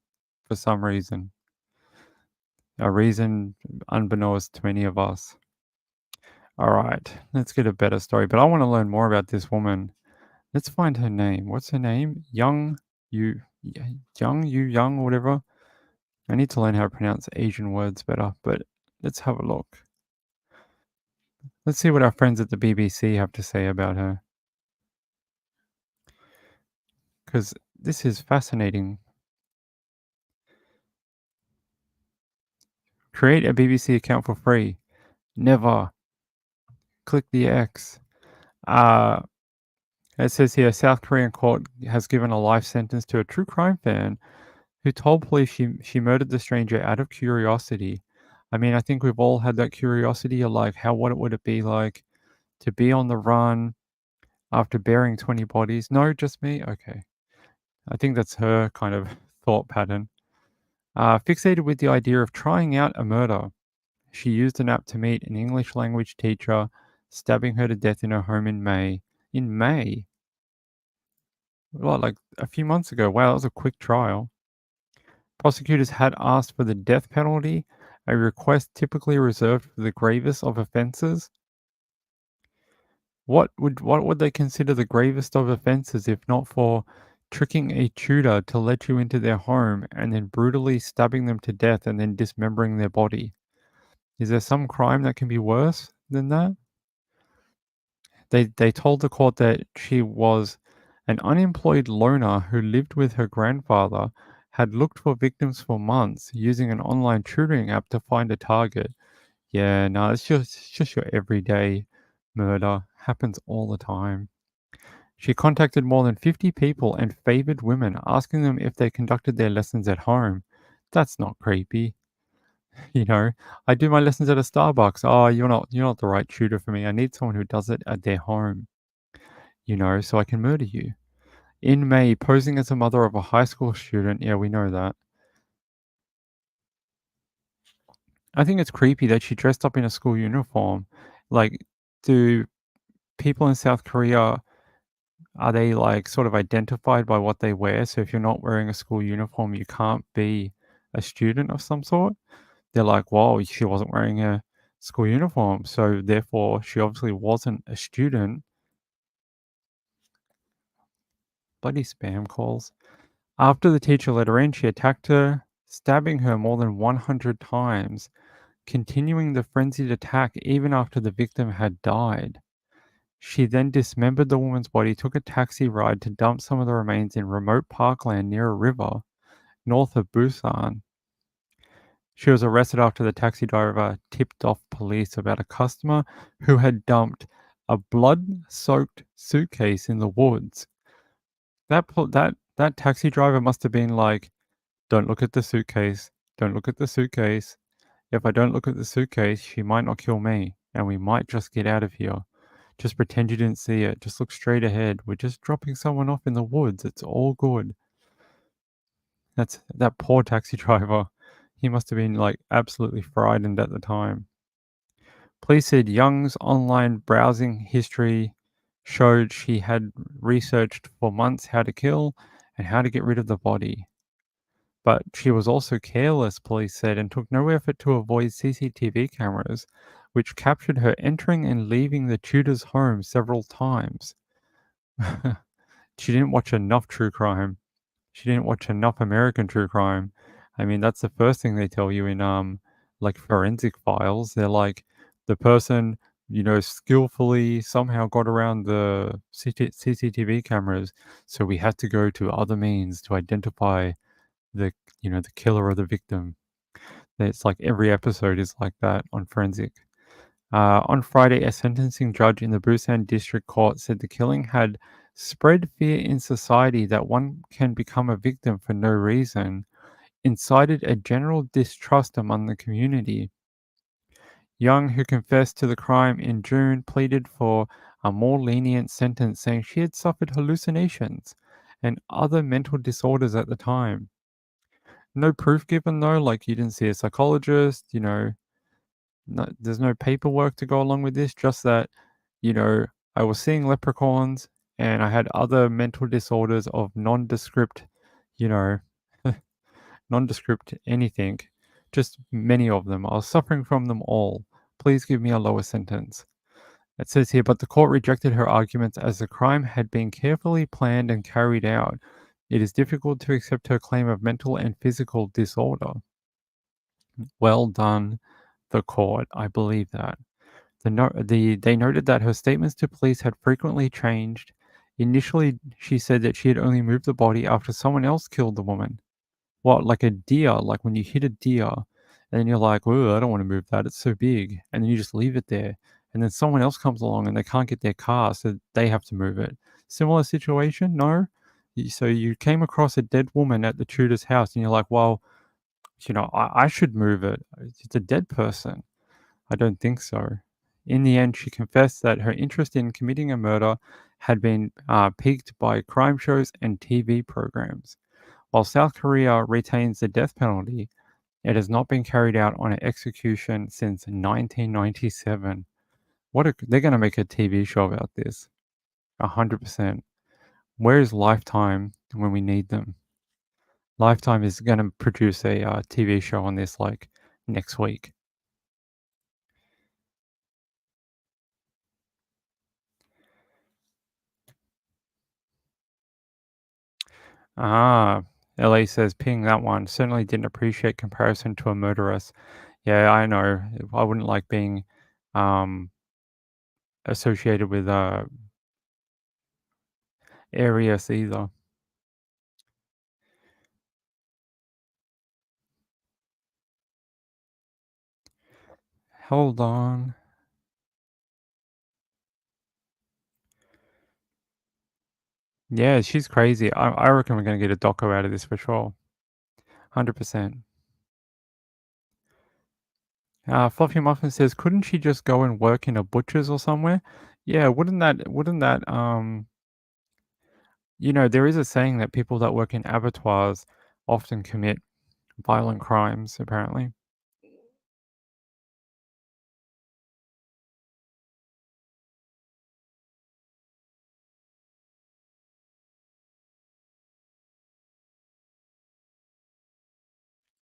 for some reason. A reason unbeknownst to many of us. Alright, let's get a better story. But I want to learn more about this woman. Let's find her name. What's her name? Young Yu Young, or whatever. I need to learn how to pronounce Asian words better, but let's have a look. Let's see what our friends at the BBC have to say about her. Because this is fascinating. Create a BBC account for free. Never. Click the X. It says here, South Korean court has given a life sentence to a true crime fan who told police she murdered the stranger out of curiosity. I mean, I think we've all had that curiosity of like, what would it be like to be on the run after burying 20 bodies? No, just me? Okay. I think that's her kind of thought pattern. Fixated with the idea of trying out a murder, she used an app to meet an English language teacher, stabbing her to death in her home in May. In May? What, like a few months ago? Wow, that was a quick trial. Prosecutors had asked for the death penalty, a request typically reserved for the gravest of offences. What would they consider the gravest of offences if not for tricking a tutor to let you into their home and then brutally stabbing them to death and then dismembering their body? Is there some crime that can be worse than that? They told the court that she was an unemployed loner who lived with her grandfather, had looked for victims for months using an online tutoring app to find a target. Yeah, no, it's just your everyday murder. Happens all the time. She contacted more than 50 people and favored women, asking them if they conducted their lessons at home. That's not creepy. You know, I do my lessons at a Starbucks. Oh, you're not the right tutor for me. I need someone who does it at their home, so I can murder you. In May, posing as a mother of a high school student. Yeah, we know that. I think it's creepy that she dressed up in a school uniform. Like, do people in South Korea, are they like sort of identified by what they wear? So if you're not wearing a school uniform, you can't be a student of some sort? They're like, "Whoa, she wasn't wearing a school uniform, so therefore she obviously wasn't a student." Bloody spam calls. After the teacher let her in, she attacked her, stabbing her more than 100 times, continuing the frenzied attack even after the victim had died. She then dismembered the woman's body, took a taxi ride to dump some of the remains in remote parkland near a river north of Busan. She was arrested after the taxi driver tipped off police about a customer who had dumped a blood-soaked suitcase in the woods. That taxi driver must have been like, "Don't look at the suitcase. Don't look at the suitcase. If I don't look at the suitcase, she might not kill me, and we might just get out of here. Just pretend you didn't see it. Just look straight ahead. We're just dropping someone off in the woods. It's all good." That poor taxi driver. He must have been like absolutely frightened at the time. Police said Young's online browsing history showed she had researched for months how to kill and how to get rid of the body. But she was also careless, police said, and took no effort to avoid CCTV cameras, which captured her entering and leaving the Tudors' home several times. She didn't watch enough true crime. She didn't watch enough American true crime. I mean, that's the first thing they tell you in like forensic files. They're like the person, skillfully somehow got around the CCTV cameras, so we had to go to other means to identify the the killer or the victim. It's like every episode is like that on forensic. On Friday, a sentencing judge in the Busan District Court said the killing had spread fear in society that one can become a victim for no reason, incited a general distrust among the community. Young, who confessed to the crime in June, pleaded for a more lenient sentence, saying she had suffered hallucinations and other mental disorders at the time. No proof given though, like you didn't see a psychologist, no, there's no paperwork to go along with this, just that, I was seeing leprechauns and I had other mental disorders of nondescript, you know, nondescript anything, just many of them. I was suffering from them all. Please give me a lower sentence. It says here, but the court rejected her arguments as the crime had been carefully planned and carried out. It is difficult to accept her claim of mental and physical disorder. Well done, the court. I believe that. They noted that her statements to police had frequently changed. Initially, she said that she had only moved the body after someone else killed the woman. What, like a deer? Like when you hit a deer, and then you're like, "Oh, I don't want to move that. It's so big," and then you just leave it there. And then someone else comes along and they can't get their car, so they have to move it. Similar situation? No. So you came across a dead woman at the Tudor's house, and you're like, "Well, I should move it. It's a dead person." I don't think so. In the end, she confessed that her interest in committing a murder had been piqued by crime shows and TV programs. While South Korea retains the death penalty, it has not been carried out on an execution since 1997. They're going to make a TV show about this. 100%. Where is Lifetime when we need them? Lifetime is going to produce a TV show on this like next week. Ah, LA says, ping that one. Certainly didn't appreciate comparison to a murderess. Yeah, I know. I wouldn't like being um, associated with Arius either. Hold on. Yeah, she's crazy. I reckon we're going to get a doco out of this for sure. 100%. Fluffy Muffin says, couldn't she just go and work in a butcher's or somewhere? Yeah, there is a saying that people that work in abattoirs often commit violent crimes, apparently.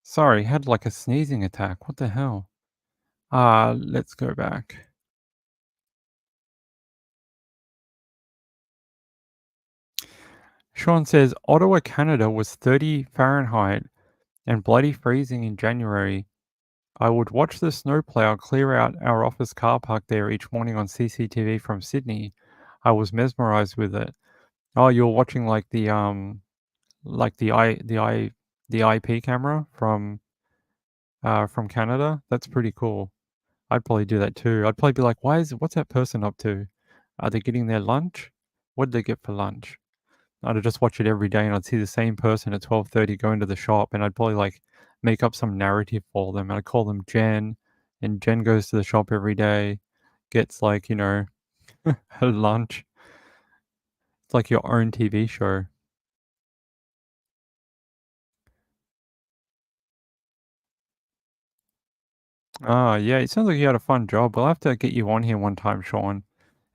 Sorry, had like a sneezing attack. What the hell? Let's go back. Sean says Ottawa, Canada was 30 Fahrenheit and bloody freezing in January. I would watch the snowplow clear out our office car park there each morning on CCTV from Sydney. I was mesmerized with it. Oh, you're watching like the IP camera from Canada? That's pretty cool. I'd probably do that too. I'd probably be like, what's that person up to? Are they getting their lunch? What did they get for lunch? I'd just watch it every day and I'd see the same person at 12:30 go into the shop and I'd probably like make up some narrative for them. And I'd call them Jen, and Jen goes to the shop every day, gets like, her lunch. It's like your own TV show. Ah, yeah, it sounds like you had a fun job. We'll have to get you on here one time, Sean,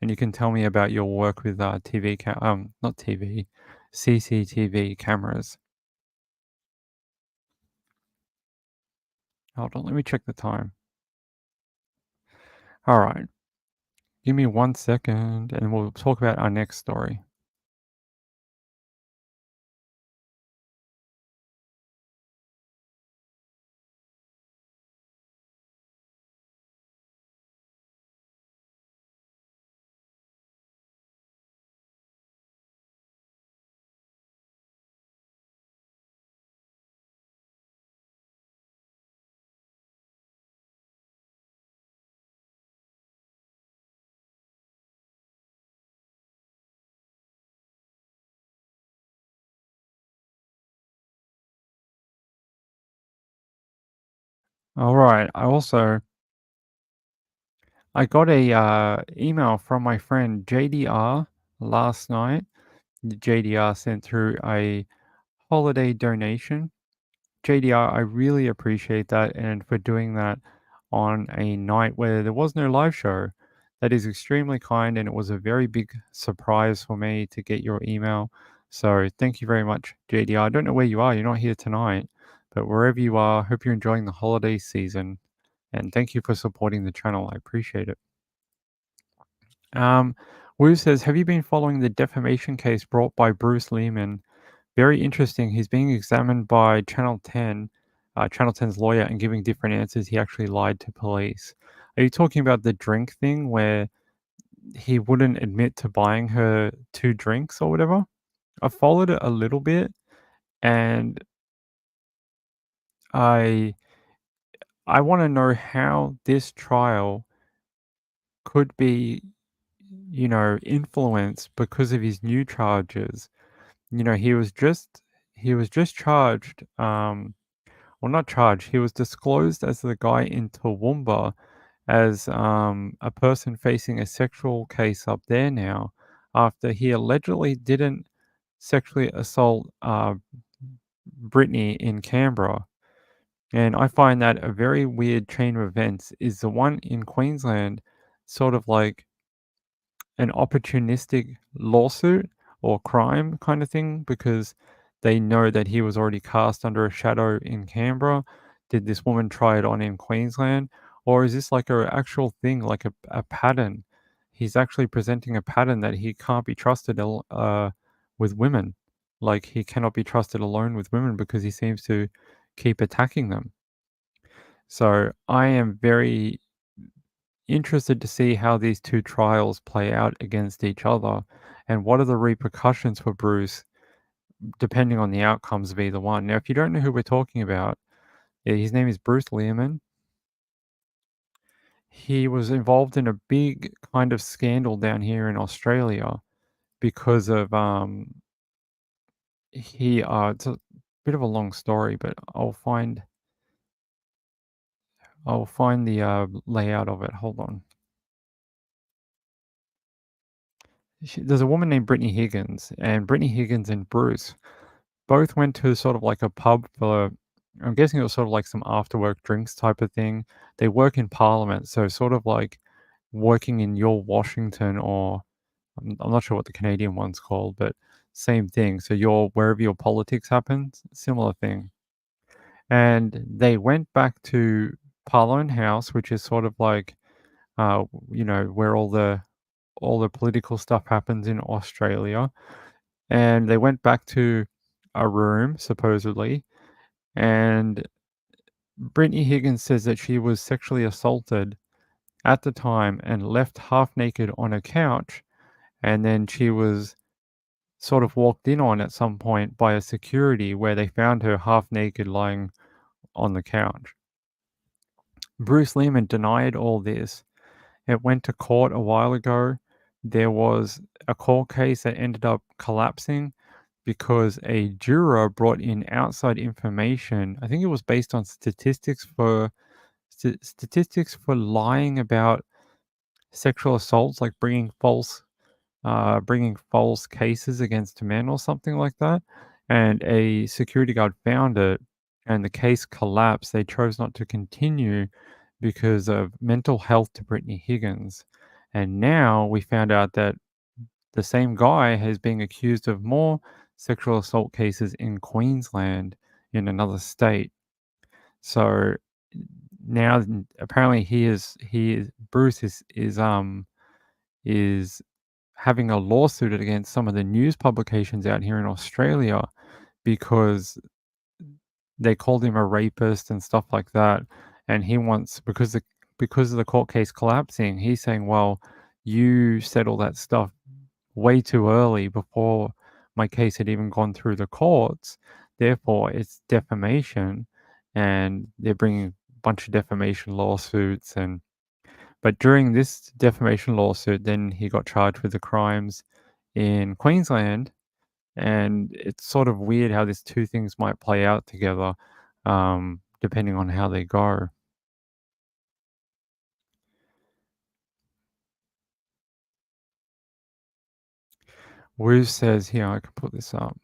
and you can tell me about your work with not TV, CCTV cameras. Hold on, let me check the time. All right. Give me 1 second and we'll talk about our next story. All right. I got a email from my friend JDR last night. JDR sent through a holiday donation. JDR, I really appreciate that and for doing that on a night where there was no live show. That is extremely kind and it was a very big surprise for me to get your email. So thank you very much, JDR. I don't know where you are. You're not here tonight, but wherever you are, hope you're enjoying the holiday season. And thank you for supporting the channel. I appreciate it. Um, Wu says, have you been following the defamation case brought by Bruce Lehman? Very interesting. He's being examined by Channel 10, Channel 10's lawyer, and giving different answers. He actually lied to police. Are you talking about the drink thing where he wouldn't admit to buying her 2 drinks or whatever? I followed it a little bit, and I I wanna know how this trial could be, influenced because of his new charges. He was just charged, well, not charged, he was disclosed as the guy in Toowoomba as, a person facing a sexual case up there now after he allegedly didn't sexually assault, Brittany in Canberra, and I find that a very weird chain of events. Is the one in Queensland sort of like an opportunistic lawsuit or crime kind of thing because they know that he was already cast under a shadow in Canberra? Did this woman try it on in Queensland? Or is this like a actual thing, like a pattern? He's actually presenting a pattern that he can't be trusted with women. Like he cannot be trusted alone with women because he seems to keep attacking them. So I am very interested to see how these two trials play out against each other and what are the repercussions for Bruce depending on the outcomes of either one. Now, if you don't know who we're talking about, yeah, his name is Bruce Lehrman. He was involved in a big kind of scandal down here in Australia because of it's a bit of a long story, but I'll find the layout of it. Hold on. There's a woman named Brittany Higgins, and Brittany Higgins and Bruce both went to sort of like a pub for, I'm guessing it was sort of like some after work drinks type of thing. They work in Parliament, so sort of like working in your Washington or I'm not sure what the Canadian one's called, but same thing. So your wherever your politics happens, similar thing. And they went back to Parliament House, which is sort of like where all the political stuff happens in Australia. And they went back to a room, supposedly, and Brittany Higgins says that she was sexually assaulted at the time and left half naked on a couch, and then she was sort of walked in on at some point by a security where they found her half naked lying on the couch. Bruce Lehman denied all this. It went to court a while ago. There was a court case that ended up collapsing because a juror brought in outside information. I think it was based on statistics for lying about sexual assaults, like bringing false cases against men or something like that. And a security guard found it, and the case collapsed. They chose not to continue because of mental health to Brittany Higgins. And now we found out that the same guy has been accused of more sexual assault cases in Queensland in another state. So now apparently Bruce is having a lawsuit against some of the news publications out here in Australia because they called him a rapist and stuff like that, and he wants because of the court case collapsing, he's saying, "Well, you said all that stuff way too early before my case had even gone through the courts. Therefore, it's defamation," and they're bringing a bunch of defamation lawsuits. And but during this defamation lawsuit, then he got charged with the crimes in Queensland, and it's sort of weird how these two things might play out together, depending on how they go. Wu says here, I can put this up.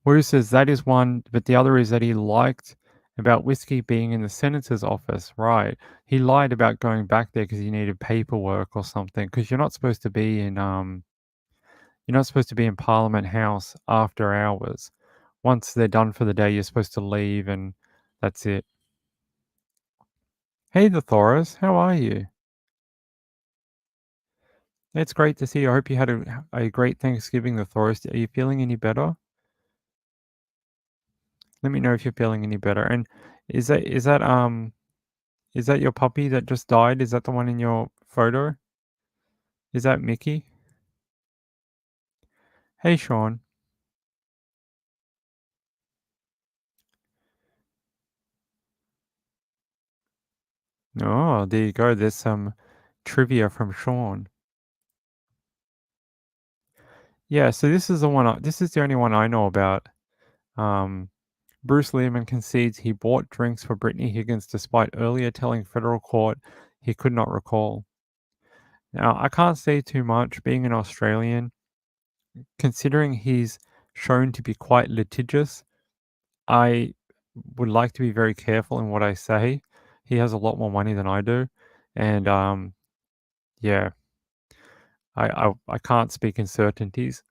Wu says that is one, but the other is that he liked about whiskey being in the senator's office. Right. He lied about going back there because he needed paperwork or something. Because you're not supposed to be in Parliament House after hours. Once they're done for the day, you're supposed to leave, and that's it. Hey, the Thoris, how are you? It's great to see you. I hope you had a great Thanksgiving, the Thoris. Are you feeling any better? Let me know if you're feeling any better. And is that is that is that your puppy that just died? Is that the one in your photo? Is that Mickey? Hey, Sean. Oh, there you go. There's some trivia from Sean. Yeah, so this is the one. This is the only one I know about. Um, Bruce Lehman concedes he bought drinks for Brittany Higgins despite earlier telling federal court he could not recall. Now, I can't say too much, being an Australian, considering he's shown to be quite litigious. I would like to be very careful in what I say. He has a lot more money than I do, and yeah, I can't speak in certainties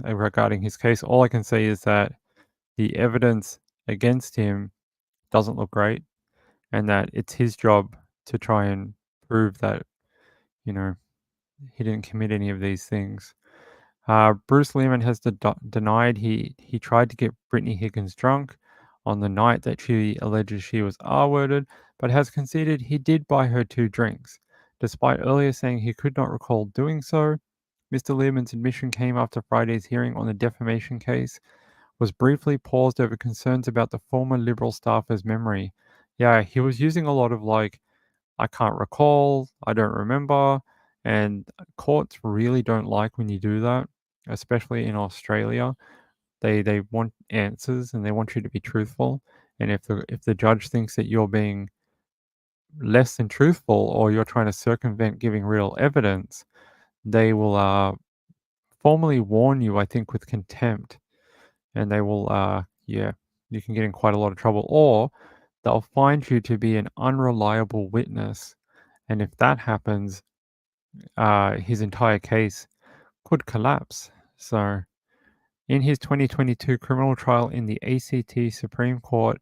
regarding his case. All I can say is that the evidence against him doesn't look great, and that it's his job to try and prove that, you know, he didn't commit any of these things. Bruce Lehman has denied he tried to get Brittany Higgins drunk on the night that she alleges she was R-worded, but has conceded he did buy her 2 drinks. Despite earlier saying he could not recall doing so, Mr. Lehman's admission came after Friday's hearing on the defamation case was briefly paused over concerns about the former Liberal staffer's memory. Yeah, he was using a lot of like, I can't recall, I don't remember, and courts really don't like when you do that, especially in Australia. They want answers and they want you to be truthful. And if the judge thinks that you're being less than truthful or you're trying to circumvent giving real evidence, they will formally warn you, I think, with contempt, and they will yeah, you can get in quite a lot of trouble, or they'll find you to be an unreliable witness. And if that happens, his entire case could collapse. So, in his 2022 criminal trial in the ACT Supreme Court,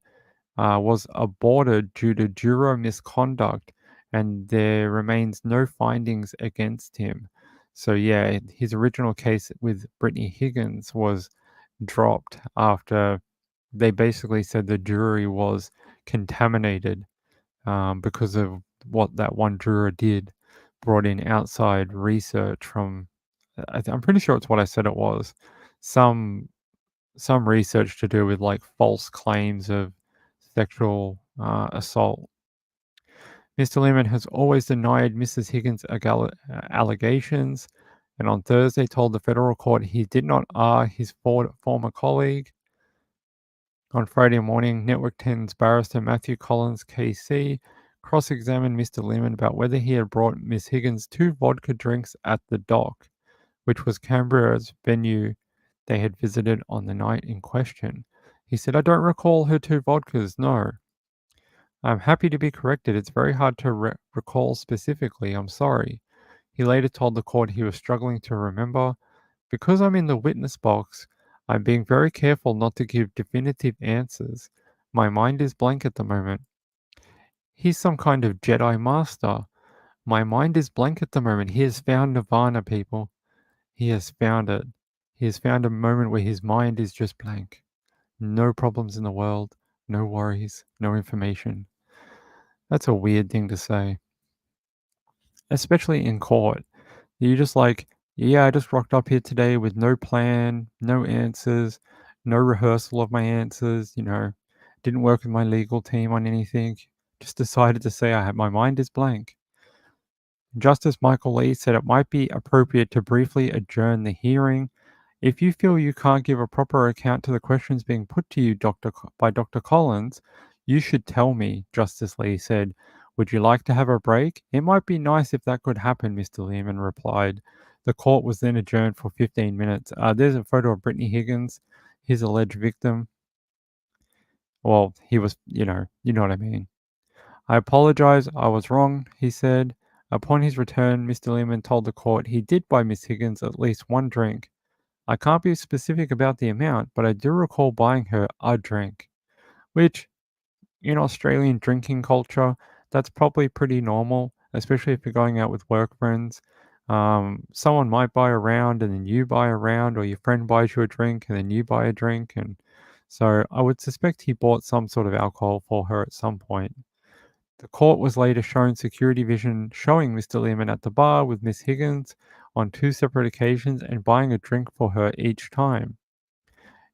was aborted due to juror misconduct, and there remains no findings against him. So, yeah, his original case with Brittany Higgins was dropped after they basically said the jury was contaminated because of what that one juror did, brought in outside research from. I'm pretty sure it's what I said it was. Some some research to do with like false claims of sexual assault. Mr. Lehman has always denied Mrs. Higgins' allegations, and on Thursday told the federal court he did not his former colleague. On Friday morning, Network 10's barrister Matthew Collins, KC, cross-examined Mr. Lehman about whether he had brought Miss Higgins 2 vodka drinks at the dock, which was Canberra's venue they had visited on the night in question. He said, "I don't recall her 2 vodkas, no. I'm happy to be corrected. It's very hard to recall specifically. I'm sorry." He later told the court he was struggling to remember. "Because I'm in the witness box, I'm being very careful not to give definitive answers. My mind is blank at the moment. He's some kind of Jedi master. My mind is blank at the moment. He has found nirvana, people. He has found it. He has found a moment where his mind is just blank. No problems in the world, no worries, no information. That's a weird thing to say, especially in court. You're just like, yeah, I just rocked up here today with no plan, no answers, no rehearsal of my answers, didn't work with my legal team on anything. Just decided to say my mind is blank. Justice Michael Lee said it might be appropriate to briefly adjourn the hearing. If you feel you can't give a proper account to the questions being put to you by Dr. Collins, you should tell me, Justice Lee said. Would you like to have a break? It might be nice if that could happen, Mr. Lehman replied. The court was then adjourned for 15 minutes. There's a photo of Brittany Higgins, his alleged victim. Well, he was, you know what I mean. I apologize, I was wrong, he said. Upon his return, Mr. Lehman told the court he did buy Miss Higgins at least one drink. I can't be specific about the amount, but I do recall buying her a drink, which in Australian drinking culture, that's probably pretty normal, especially if you're going out with work friends. Someone might buy a round and then you buy a round, or your friend buys you a drink and then you buy a drink. And so I would suspect he bought some sort of alcohol for her at some point. The court was later shown security vision showing Mr. Lehman at the bar with Miss Higgins on two separate occasions and buying a drink for her each time.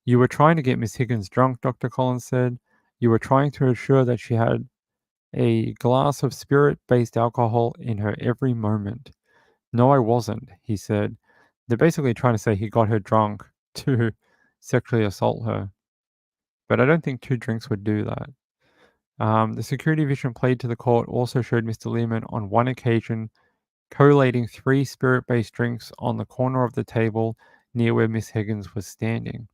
You were trying to get Miss Higgins drunk, Dr. Collins said. You were trying to ensure that she had a glass of spirit based alcohol in her every moment. No, I wasn't, he said. They're basically trying to say he got her drunk to sexually assault her. But I don't think two drinks would do that. The security vision played to the court also showed Mr. Lehman on one occasion collating three spirit based drinks on the corner of the table near where Miss Higgins was standing.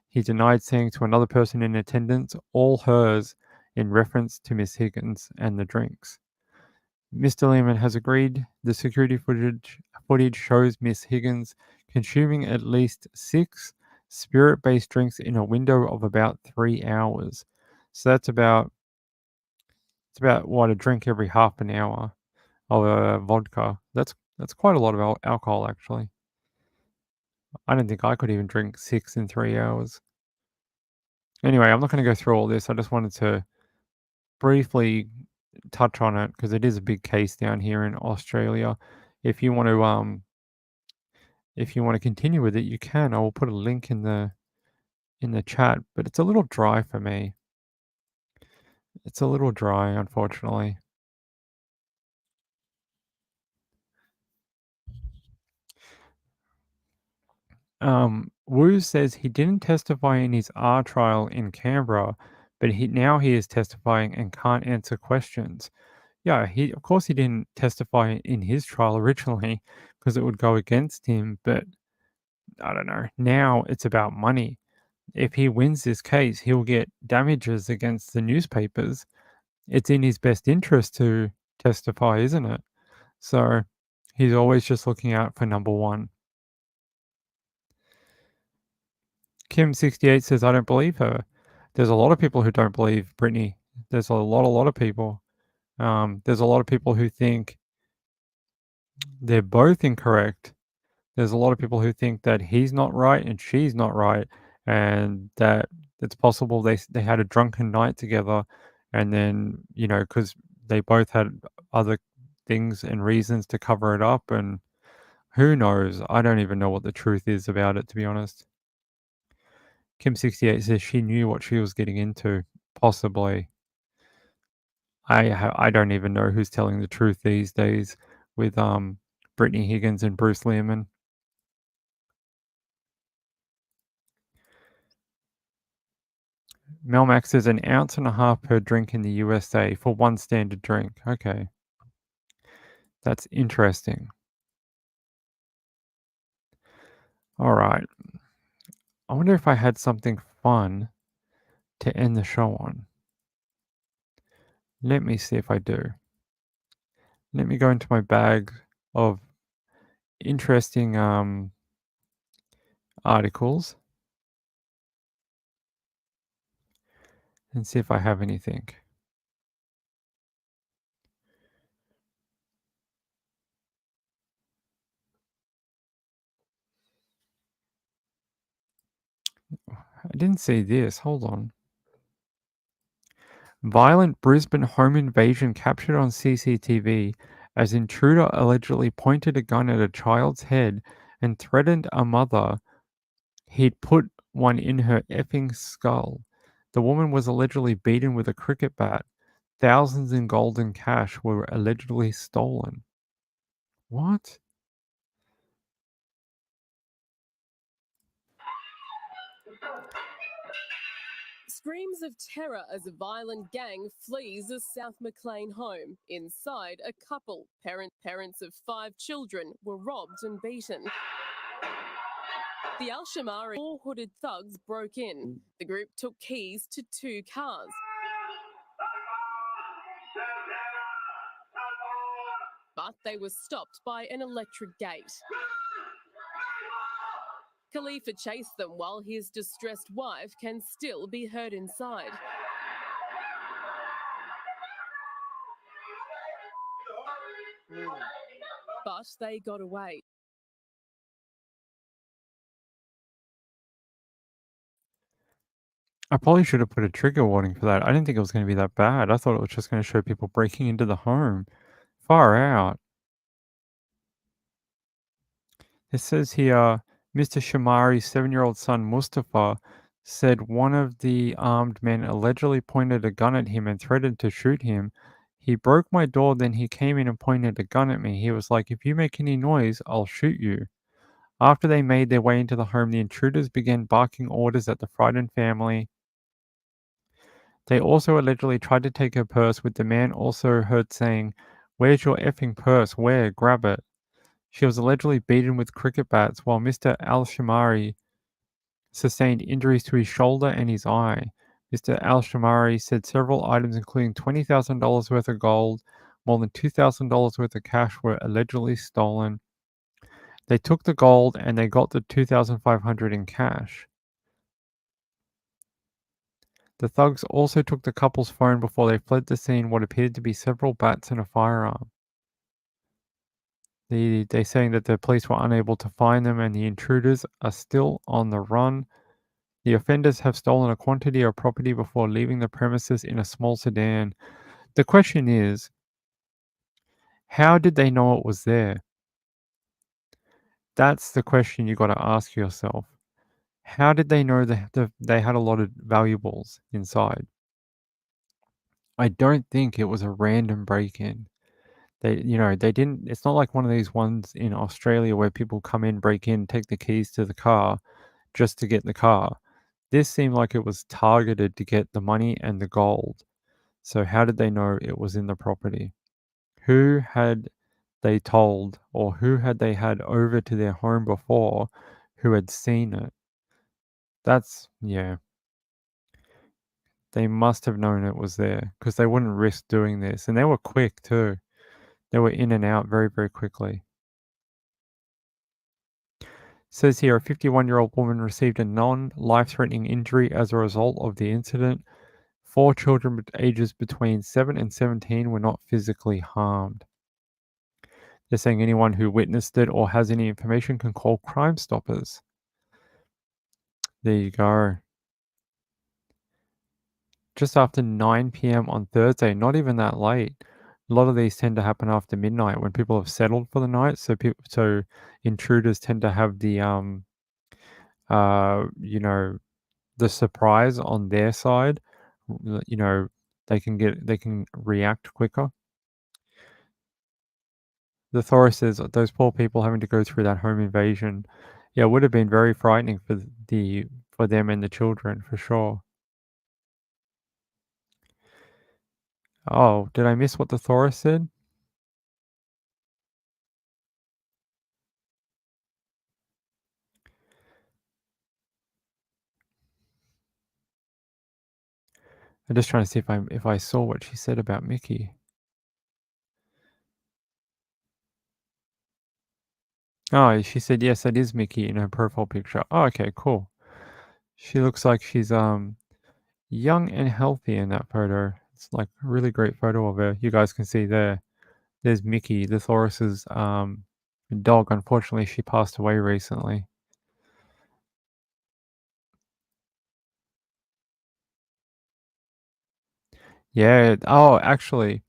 He denied saying to another person in attendance, all hers, in reference to Miss Higgins and the drinks. Mr. Lehman has agreed the security footage shows Miss Higgins consuming at least 6 spirit based drinks in a window of about 3 hours. So that's about what, a drink every half an hour of vodka. That's quite a lot of alcohol, actually. I don't think I could even drink 6 in 3 hours. Anyway, I'm not going to go through all this. I just wanted to briefly touch on it because it is a big case down here in Australia. If you want to continue with it, you can. I will put a link in the chat, but it's a little dry for me. It's a little dry, unfortunately. Wu says he didn't testify in his R trial in Canberra, but now he is testifying and can't answer questions. Yeah, of course he didn't testify in his trial originally because it would go against him, but I don't know. Now it's about money. If he wins this case, he'll get damages against the newspapers. It's in his best interest to testify, isn't it? So he's always just looking out for number one. Kim68 says, I don't believe her. There's a lot of people who don't believe Brittany. There's a lot of people. There's a lot of people who think they're both incorrect. There's a lot of people who think that he's not right and she's not right, and that it's possible they had a drunken night together, and then because they both had other things and reasons to cover it up, and who knows? I don't even know what the truth is about it, to be honest. Kim68 says she knew what she was getting into, possibly. I don't even know who's telling the truth these days with Brittany Higgins and Bruce Lehman. Melmax says an ounce and a half per drink in the USA for one standard drink. Okay. That's interesting. All right. I wonder if I had something fun to end the show on. Let me see if I do. Let me go into my bag of interesting articles and see if I have anything. I didn't see this. Hold on. Violent Brisbane home invasion captured on CCTV as intruder allegedly pointed a gun at a child's head and threatened a mother he'd put one in her effing skull. The woman was allegedly beaten with a cricket bat. Thousands in gold and cash were allegedly stolen. What? Screams of terror as a violent gang flees a South Maclean home. Inside, a couple, parents of 5 children, were robbed and beaten. The Al-Shamari 4 hooded thugs broke in. The group took keys to 2 cars. But they were stopped by an electric gate. Khalifa chased them while his distressed wife can still be heard inside. But they got away. I probably should have put a trigger warning for that. I didn't think it was going to be that bad. I thought it was just going to show people breaking into the home. Far out. It says here, Mr. Shamari's 7-year-old son Mustafa said one of the armed men allegedly pointed a gun at him and threatened to shoot him. He broke my door, then he came in and pointed a gun at me. He was like, if you make any noise, I'll shoot you. After they made their way into the home, the intruders began barking orders at the frightened family. They also allegedly tried to take her purse, with the man also heard saying, "Where's your effing purse? Where? Grab it." She was allegedly beaten with cricket bats, while Mr. Al-Shamari sustained injuries to his shoulder and his eye. Mr. Al-Shamari said several items, including $20,000 worth of gold, more than $2,000 worth of cash, were allegedly stolen. They took the gold and they got the $2,500 in cash. The thugs also took the couple's phone before they fled the scene, what appeared to be several bats and a firearm. They're saying that the police were unable to find them and the intruders are still on the run. The offenders have stolen a quantity of property before leaving the premises in a small sedan. The question is, how did they know it was there? That's the question you got to ask yourself. How did they know that they had a lot of valuables inside? I don't think it was a random break-in. They didn't. It's not like one of these ones in Australia where people come in, break in, take the keys to the car just to get the car. This seemed like it was targeted to get the money and the gold. So how did they know it was in the property? Who had they told, or who had they had over to their home before who had seen it? Yeah. They must have known it was there because they wouldn't risk doing this. And they were quick too. They were in and out very, very quickly. Says here a 51-year-old woman received a non-life-threatening injury as a result of the incident. 4 children ages between 7 and 17 were not physically harmed. They're saying anyone who witnessed it or has any information can call Crime Stoppers. There you go. Just after 9 p.m. on Thursday, not even that late. A lot of these tend to happen after midnight when people have settled for the night. So intruders tend to have the the surprise on their side. They can react quicker. The Thor says those poor people having to go through that home invasion, yeah, it would have been very frightening for them and the children for sure. Oh, did I miss what the Thor said? I'm just trying to see if I saw what she said about Mickey. Oh, she said yes, that is Mickey in her profile picture. Oh, okay, cool. She looks like she's young and healthy in that photo. It's like a really great photo of her. You guys can see there. There's Mickey, the Thoris's dog. Unfortunately, she passed away recently. Yeah. Oh, actually,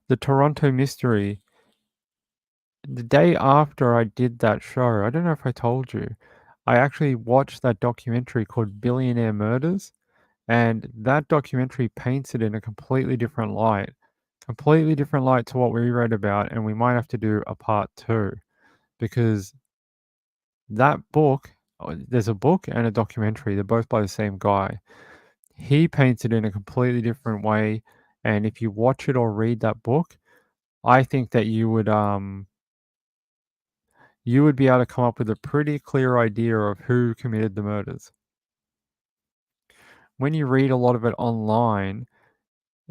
the Toronto Mystery. The day after I did that show, I don't know if I told you, I actually watched that documentary called Billionaire Murders, and that documentary paints it in a completely different light to what we read about, and we might have to do a part 2 because that book, there's a book and a documentary, they're both by the same guy. He paints it in a completely different way, and if you watch it or read that book, I think that you would be able to come up with a pretty clear idea of who committed the murders. When you read a lot of it online,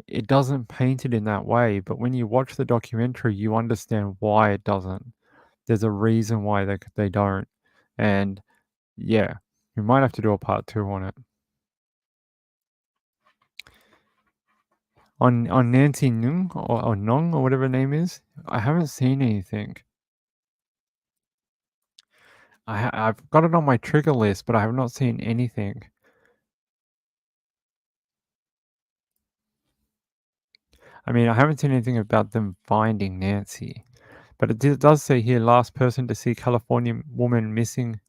it doesn't paint it in that way, but when you watch the documentary, you understand why it doesn't. There's a reason why they don't. And yeah, we might have to do a part 2 on it. On Nancy Nung or Nung or whatever her name is, I haven't seen anything. I've got it on my trigger list, but I have not seen anything. I mean, I haven't seen anything about them finding Nancy, but it does say here, last person to see California woman missing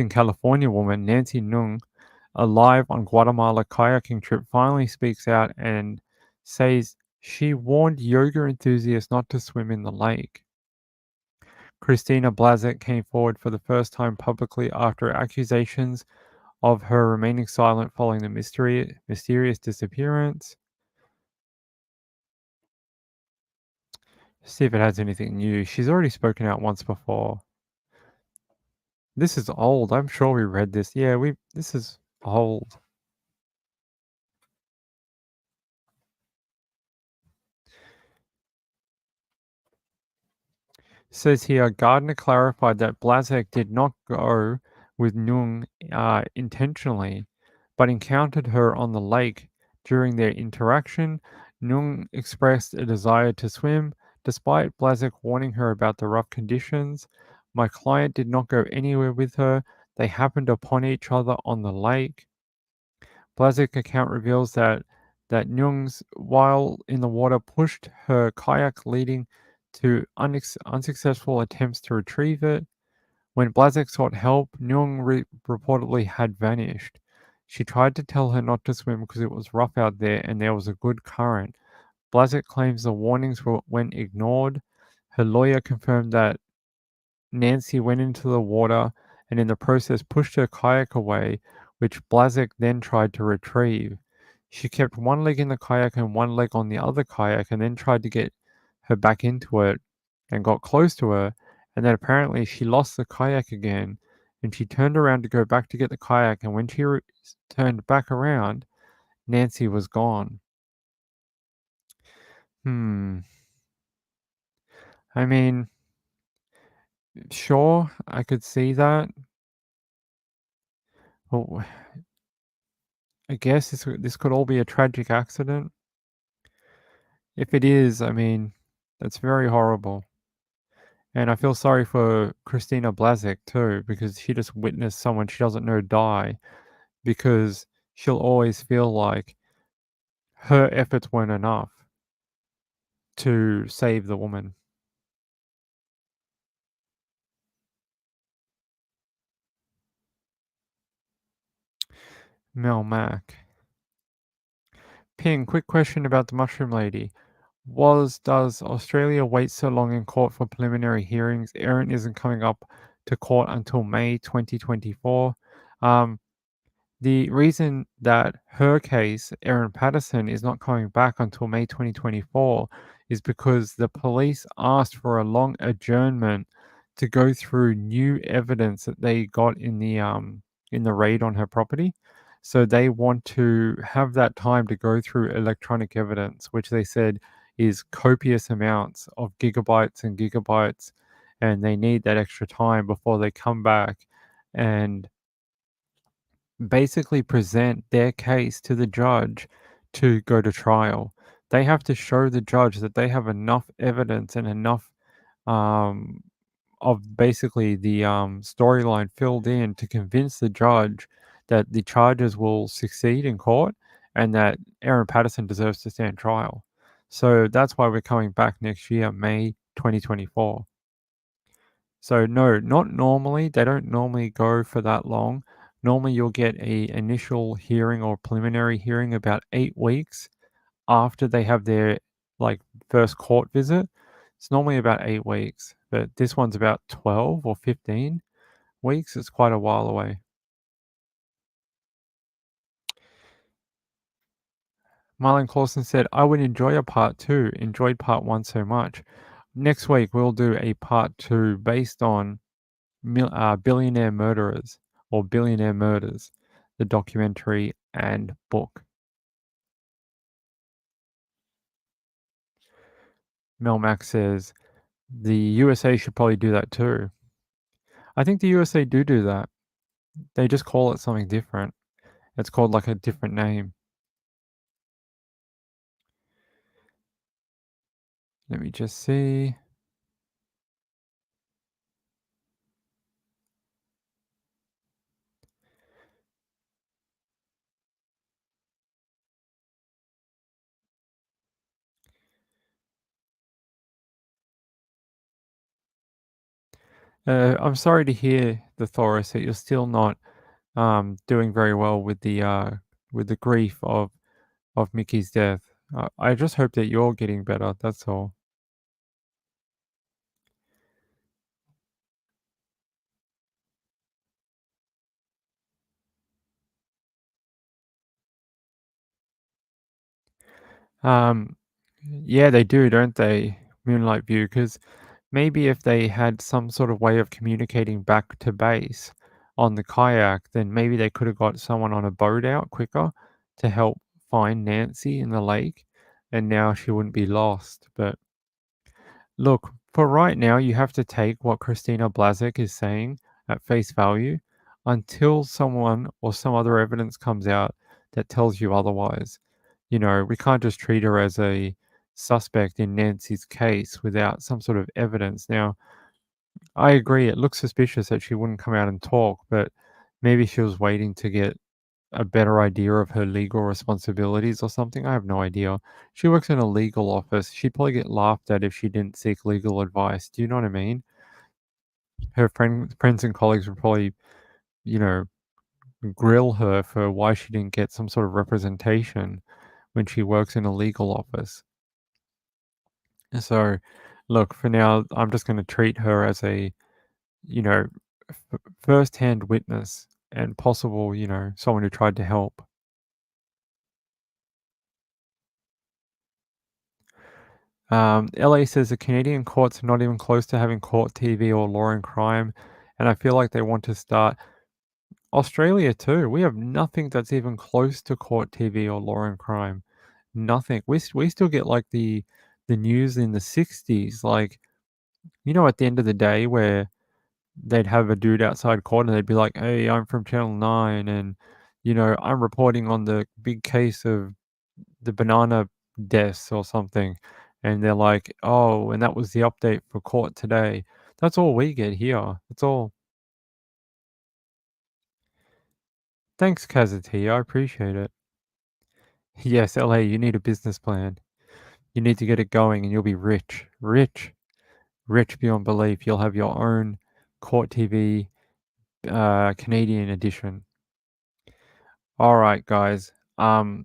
California woman Nancy Nung alive on Guatemala kayaking trip finally speaks out and says she warned yoga enthusiasts not to swim in the lake. Christina Blazek came forward for the first time publicly after accusations of her remaining silent following the mysterious disappearance. See if it has anything new. She's already spoken out once before. This is old. I'm sure we read this. Yeah, this is old. Says here, Gardner clarified that Blazek did not go with Nung intentionally, but encountered her on the lake. During their interaction, Nung expressed a desire to swim, despite Blazek warning her about the rough conditions. My client did not go anywhere with her. They happened upon each other on the lake. Blazek's account reveals that Nung's, while in the water, pushed her kayak, leading to unsuccessful attempts to retrieve it. When Blazek sought help, Nung reportedly had vanished. She tried to tell her not to swim because it was rough out there and there was a good current. Blazek claims the warnings went ignored. Her lawyer confirmed that Nancy went into the water and in the process pushed her kayak away, which Blazek then tried to retrieve. She kept one leg in the kayak and one leg on the other kayak and then tried to get her back into it and got close to her, and then apparently she lost the kayak again and she turned around to go back to get the kayak, and when she turned back around, Nancy was gone. I mean, sure, I could see that. But I guess this could all be a tragic accident. If it is, I mean, that's very horrible. And I feel sorry for Christina Blazek too, because she just witnessed someone she doesn't know die, because she'll always feel like her efforts weren't enough to save the woman. Mel Mac. Ping, quick question about the mushroom lady. Does Australia wait so long in court for preliminary hearings? Erin isn't coming up to court until May 2024. The reason that her case, Erin Patterson, is not coming back until May 2024 is because the police asked for a long adjournment to go through new evidence that they got in the raid on her property. So they want to have that time to go through electronic evidence, which they said is copious amounts of gigabytes and gigabytes, and they need that extra time before they come back and basically present their case to the judge to go to trial. They have to show the judge that they have enough evidence and enough um, of basically the storyline filled in to convince the judge that the charges will succeed in court, and that Aaron Patterson deserves to stand trial. So that's why we're coming back next year, May 2024. So no, not normally. They don't normally go for that long. Normally you'll get a initial hearing or preliminary hearing about 8 weeks after they have their like first court visit. It's normally about 8 weeks, but this one's about 12 or 15 weeks. It's quite a while away. Marlon Clausen said, I would enjoy a part 2. Enjoyed part 1 so much. Next week we'll do a part 2 based on Billionaire Murderers or Billionaire Murders, the documentary and book. Mel Max says, the USA should probably do that too. I think the USA do that. They just call it something different. It's called like a different name. Let me just see. I'm sorry to hear, the Thoris, that you're still not doing very well with the grief of Mickey's death. I just hope that you're getting better. That's all. Yeah, they do, don't they? Moonlight View, because maybe if they had some sort of way of communicating back to base on the kayak, then maybe they could have got someone on a boat out quicker to help find Nancy in the lake, and now she wouldn't be lost. But look, for right now, you have to take what Christina Blazek is saying at face value until someone or some other evidence comes out that tells you otherwise. You know, we can't just treat her as a suspect in Nancy's case without some sort of evidence. Now, I agree, it looks suspicious that she wouldn't come out and talk, but maybe she was waiting to get a better idea of her legal responsibilities or something. I have no idea. She works in a legal office. She'd probably get laughed at if she didn't seek legal advice. Do you know what I mean? Her friends and colleagues would probably, you know, grill her for why she didn't get some sort of representation when she works in a legal office. So, look, for now, I'm just going to treat her as a, you know, first-hand witness and possible, you know, someone who tried to help. LA says the Canadian courts are not even close to having court TV or law and crime, and I feel like they want to start. Australia too. We have nothing that's even close to court TV or law and crime. Nothing. We still get like the news in the 60s, like, you know, at the end of the day where they'd have a dude outside court and they'd be like, "Hey, I'm from Channel 9 and you know, I'm reporting on the big case of the banana deaths or something." And they're like, "Oh, and that was the update for court today." That's all we get here. That's all. Thanks, Kazati. I appreciate it. Yes, LA, you need a business plan. You need to get it going and you'll be rich. Rich. Rich beyond belief. You'll have your own court TV Canadian edition. All right, guys. I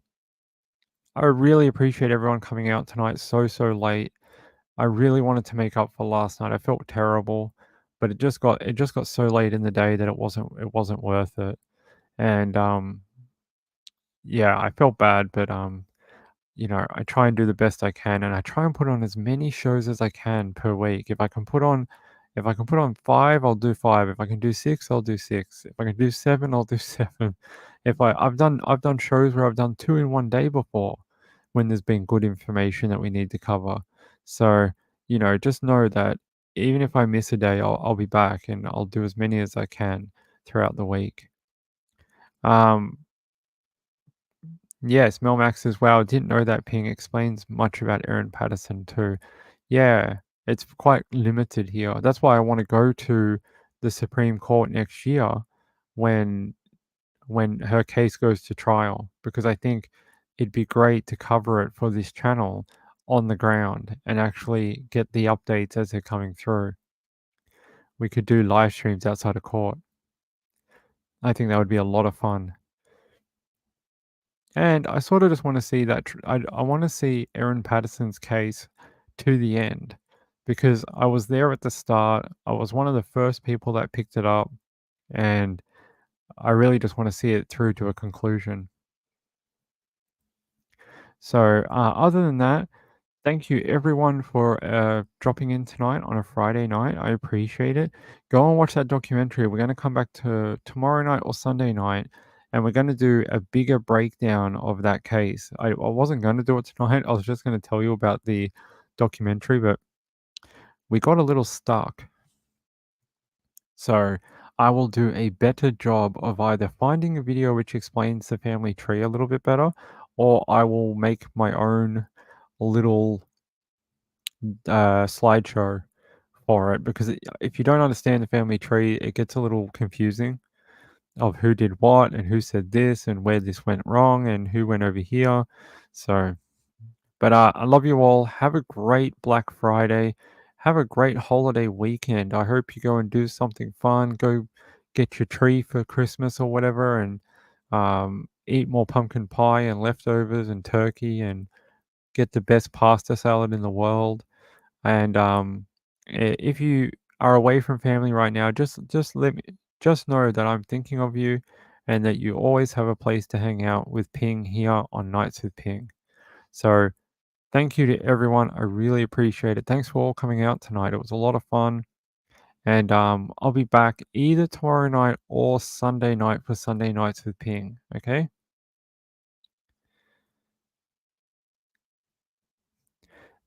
really appreciate everyone coming out tonight so late. I really wanted to make up for last night. I felt terrible, but it just got so late in the day that it wasn't worth it. And yeah, I felt bad, but you know, I try and do the best I can, and I try and put on as many shows as I can per week. If I can put on 5, I'll do 5. If I can do 6, I'll do 6. If I can do 7, I'll do 7. I've done shows where I've done 2 in one day before when there's been good information that we need to cover. So, you know, just know that even if I miss a day, I'll be back and I'll do as many as I can throughout the week. Um, Yes, Mel Max says, wow, didn't know that Ping explains much about Aaron Patterson too. Yeah, it's quite limited here. That's why I want to go to the Supreme Court next year when when her case goes to trial, because I think it'd be great to cover it for this channel on the ground and actually get the updates as they're coming through. We could do live streams outside of court. I think that would be a lot of fun. And I sort of just want to see that. I want to see Erin Patterson's case to the end because I was there at the start. I was one of the first people that picked it up, and I really just want to see it through to a conclusion. So, other than that, thank you everyone for dropping in tonight on a Friday night. I appreciate it. Go and watch that documentary. We're going to come back to tomorrow night or Sunday night, and we're going to do a bigger breakdown of that case. I wasn't going to do it tonight. I was just going to tell you about the documentary, but we got a little stuck. So I will do a better job of either finding a video which explains the family tree a little bit better, or I will make my own little slideshow for it because if you don't understand the family tree, it gets a little confusing of who did what and who said this and where this went wrong and who went over here. So, but I love you all. Have a great Black Friday. Have a great holiday weekend. I hope you go and do something fun. Go get your tree for Christmas or whatever and eat more pumpkin pie and leftovers and turkey and get the best pasta salad in the world. And if you are away from family right now, just know that I'm thinking of you, and that you always have a place to hang out with Ping here on Nights with Ping. So thank you to everyone. I really appreciate it. Thanks for all coming out tonight. It was a lot of fun. And I'll be back either tomorrow night or Sunday night for Sunday Nights with Ping. Okay.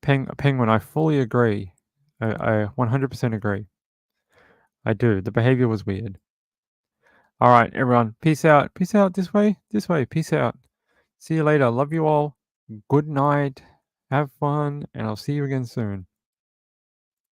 Penguin, I fully agree. I 100% agree. I do. The behavior was weird. All right, everyone. Peace out. Peace out. This way. This way. Peace out. See you later. Love you all. Good night. Have fun. And I'll see you again soon.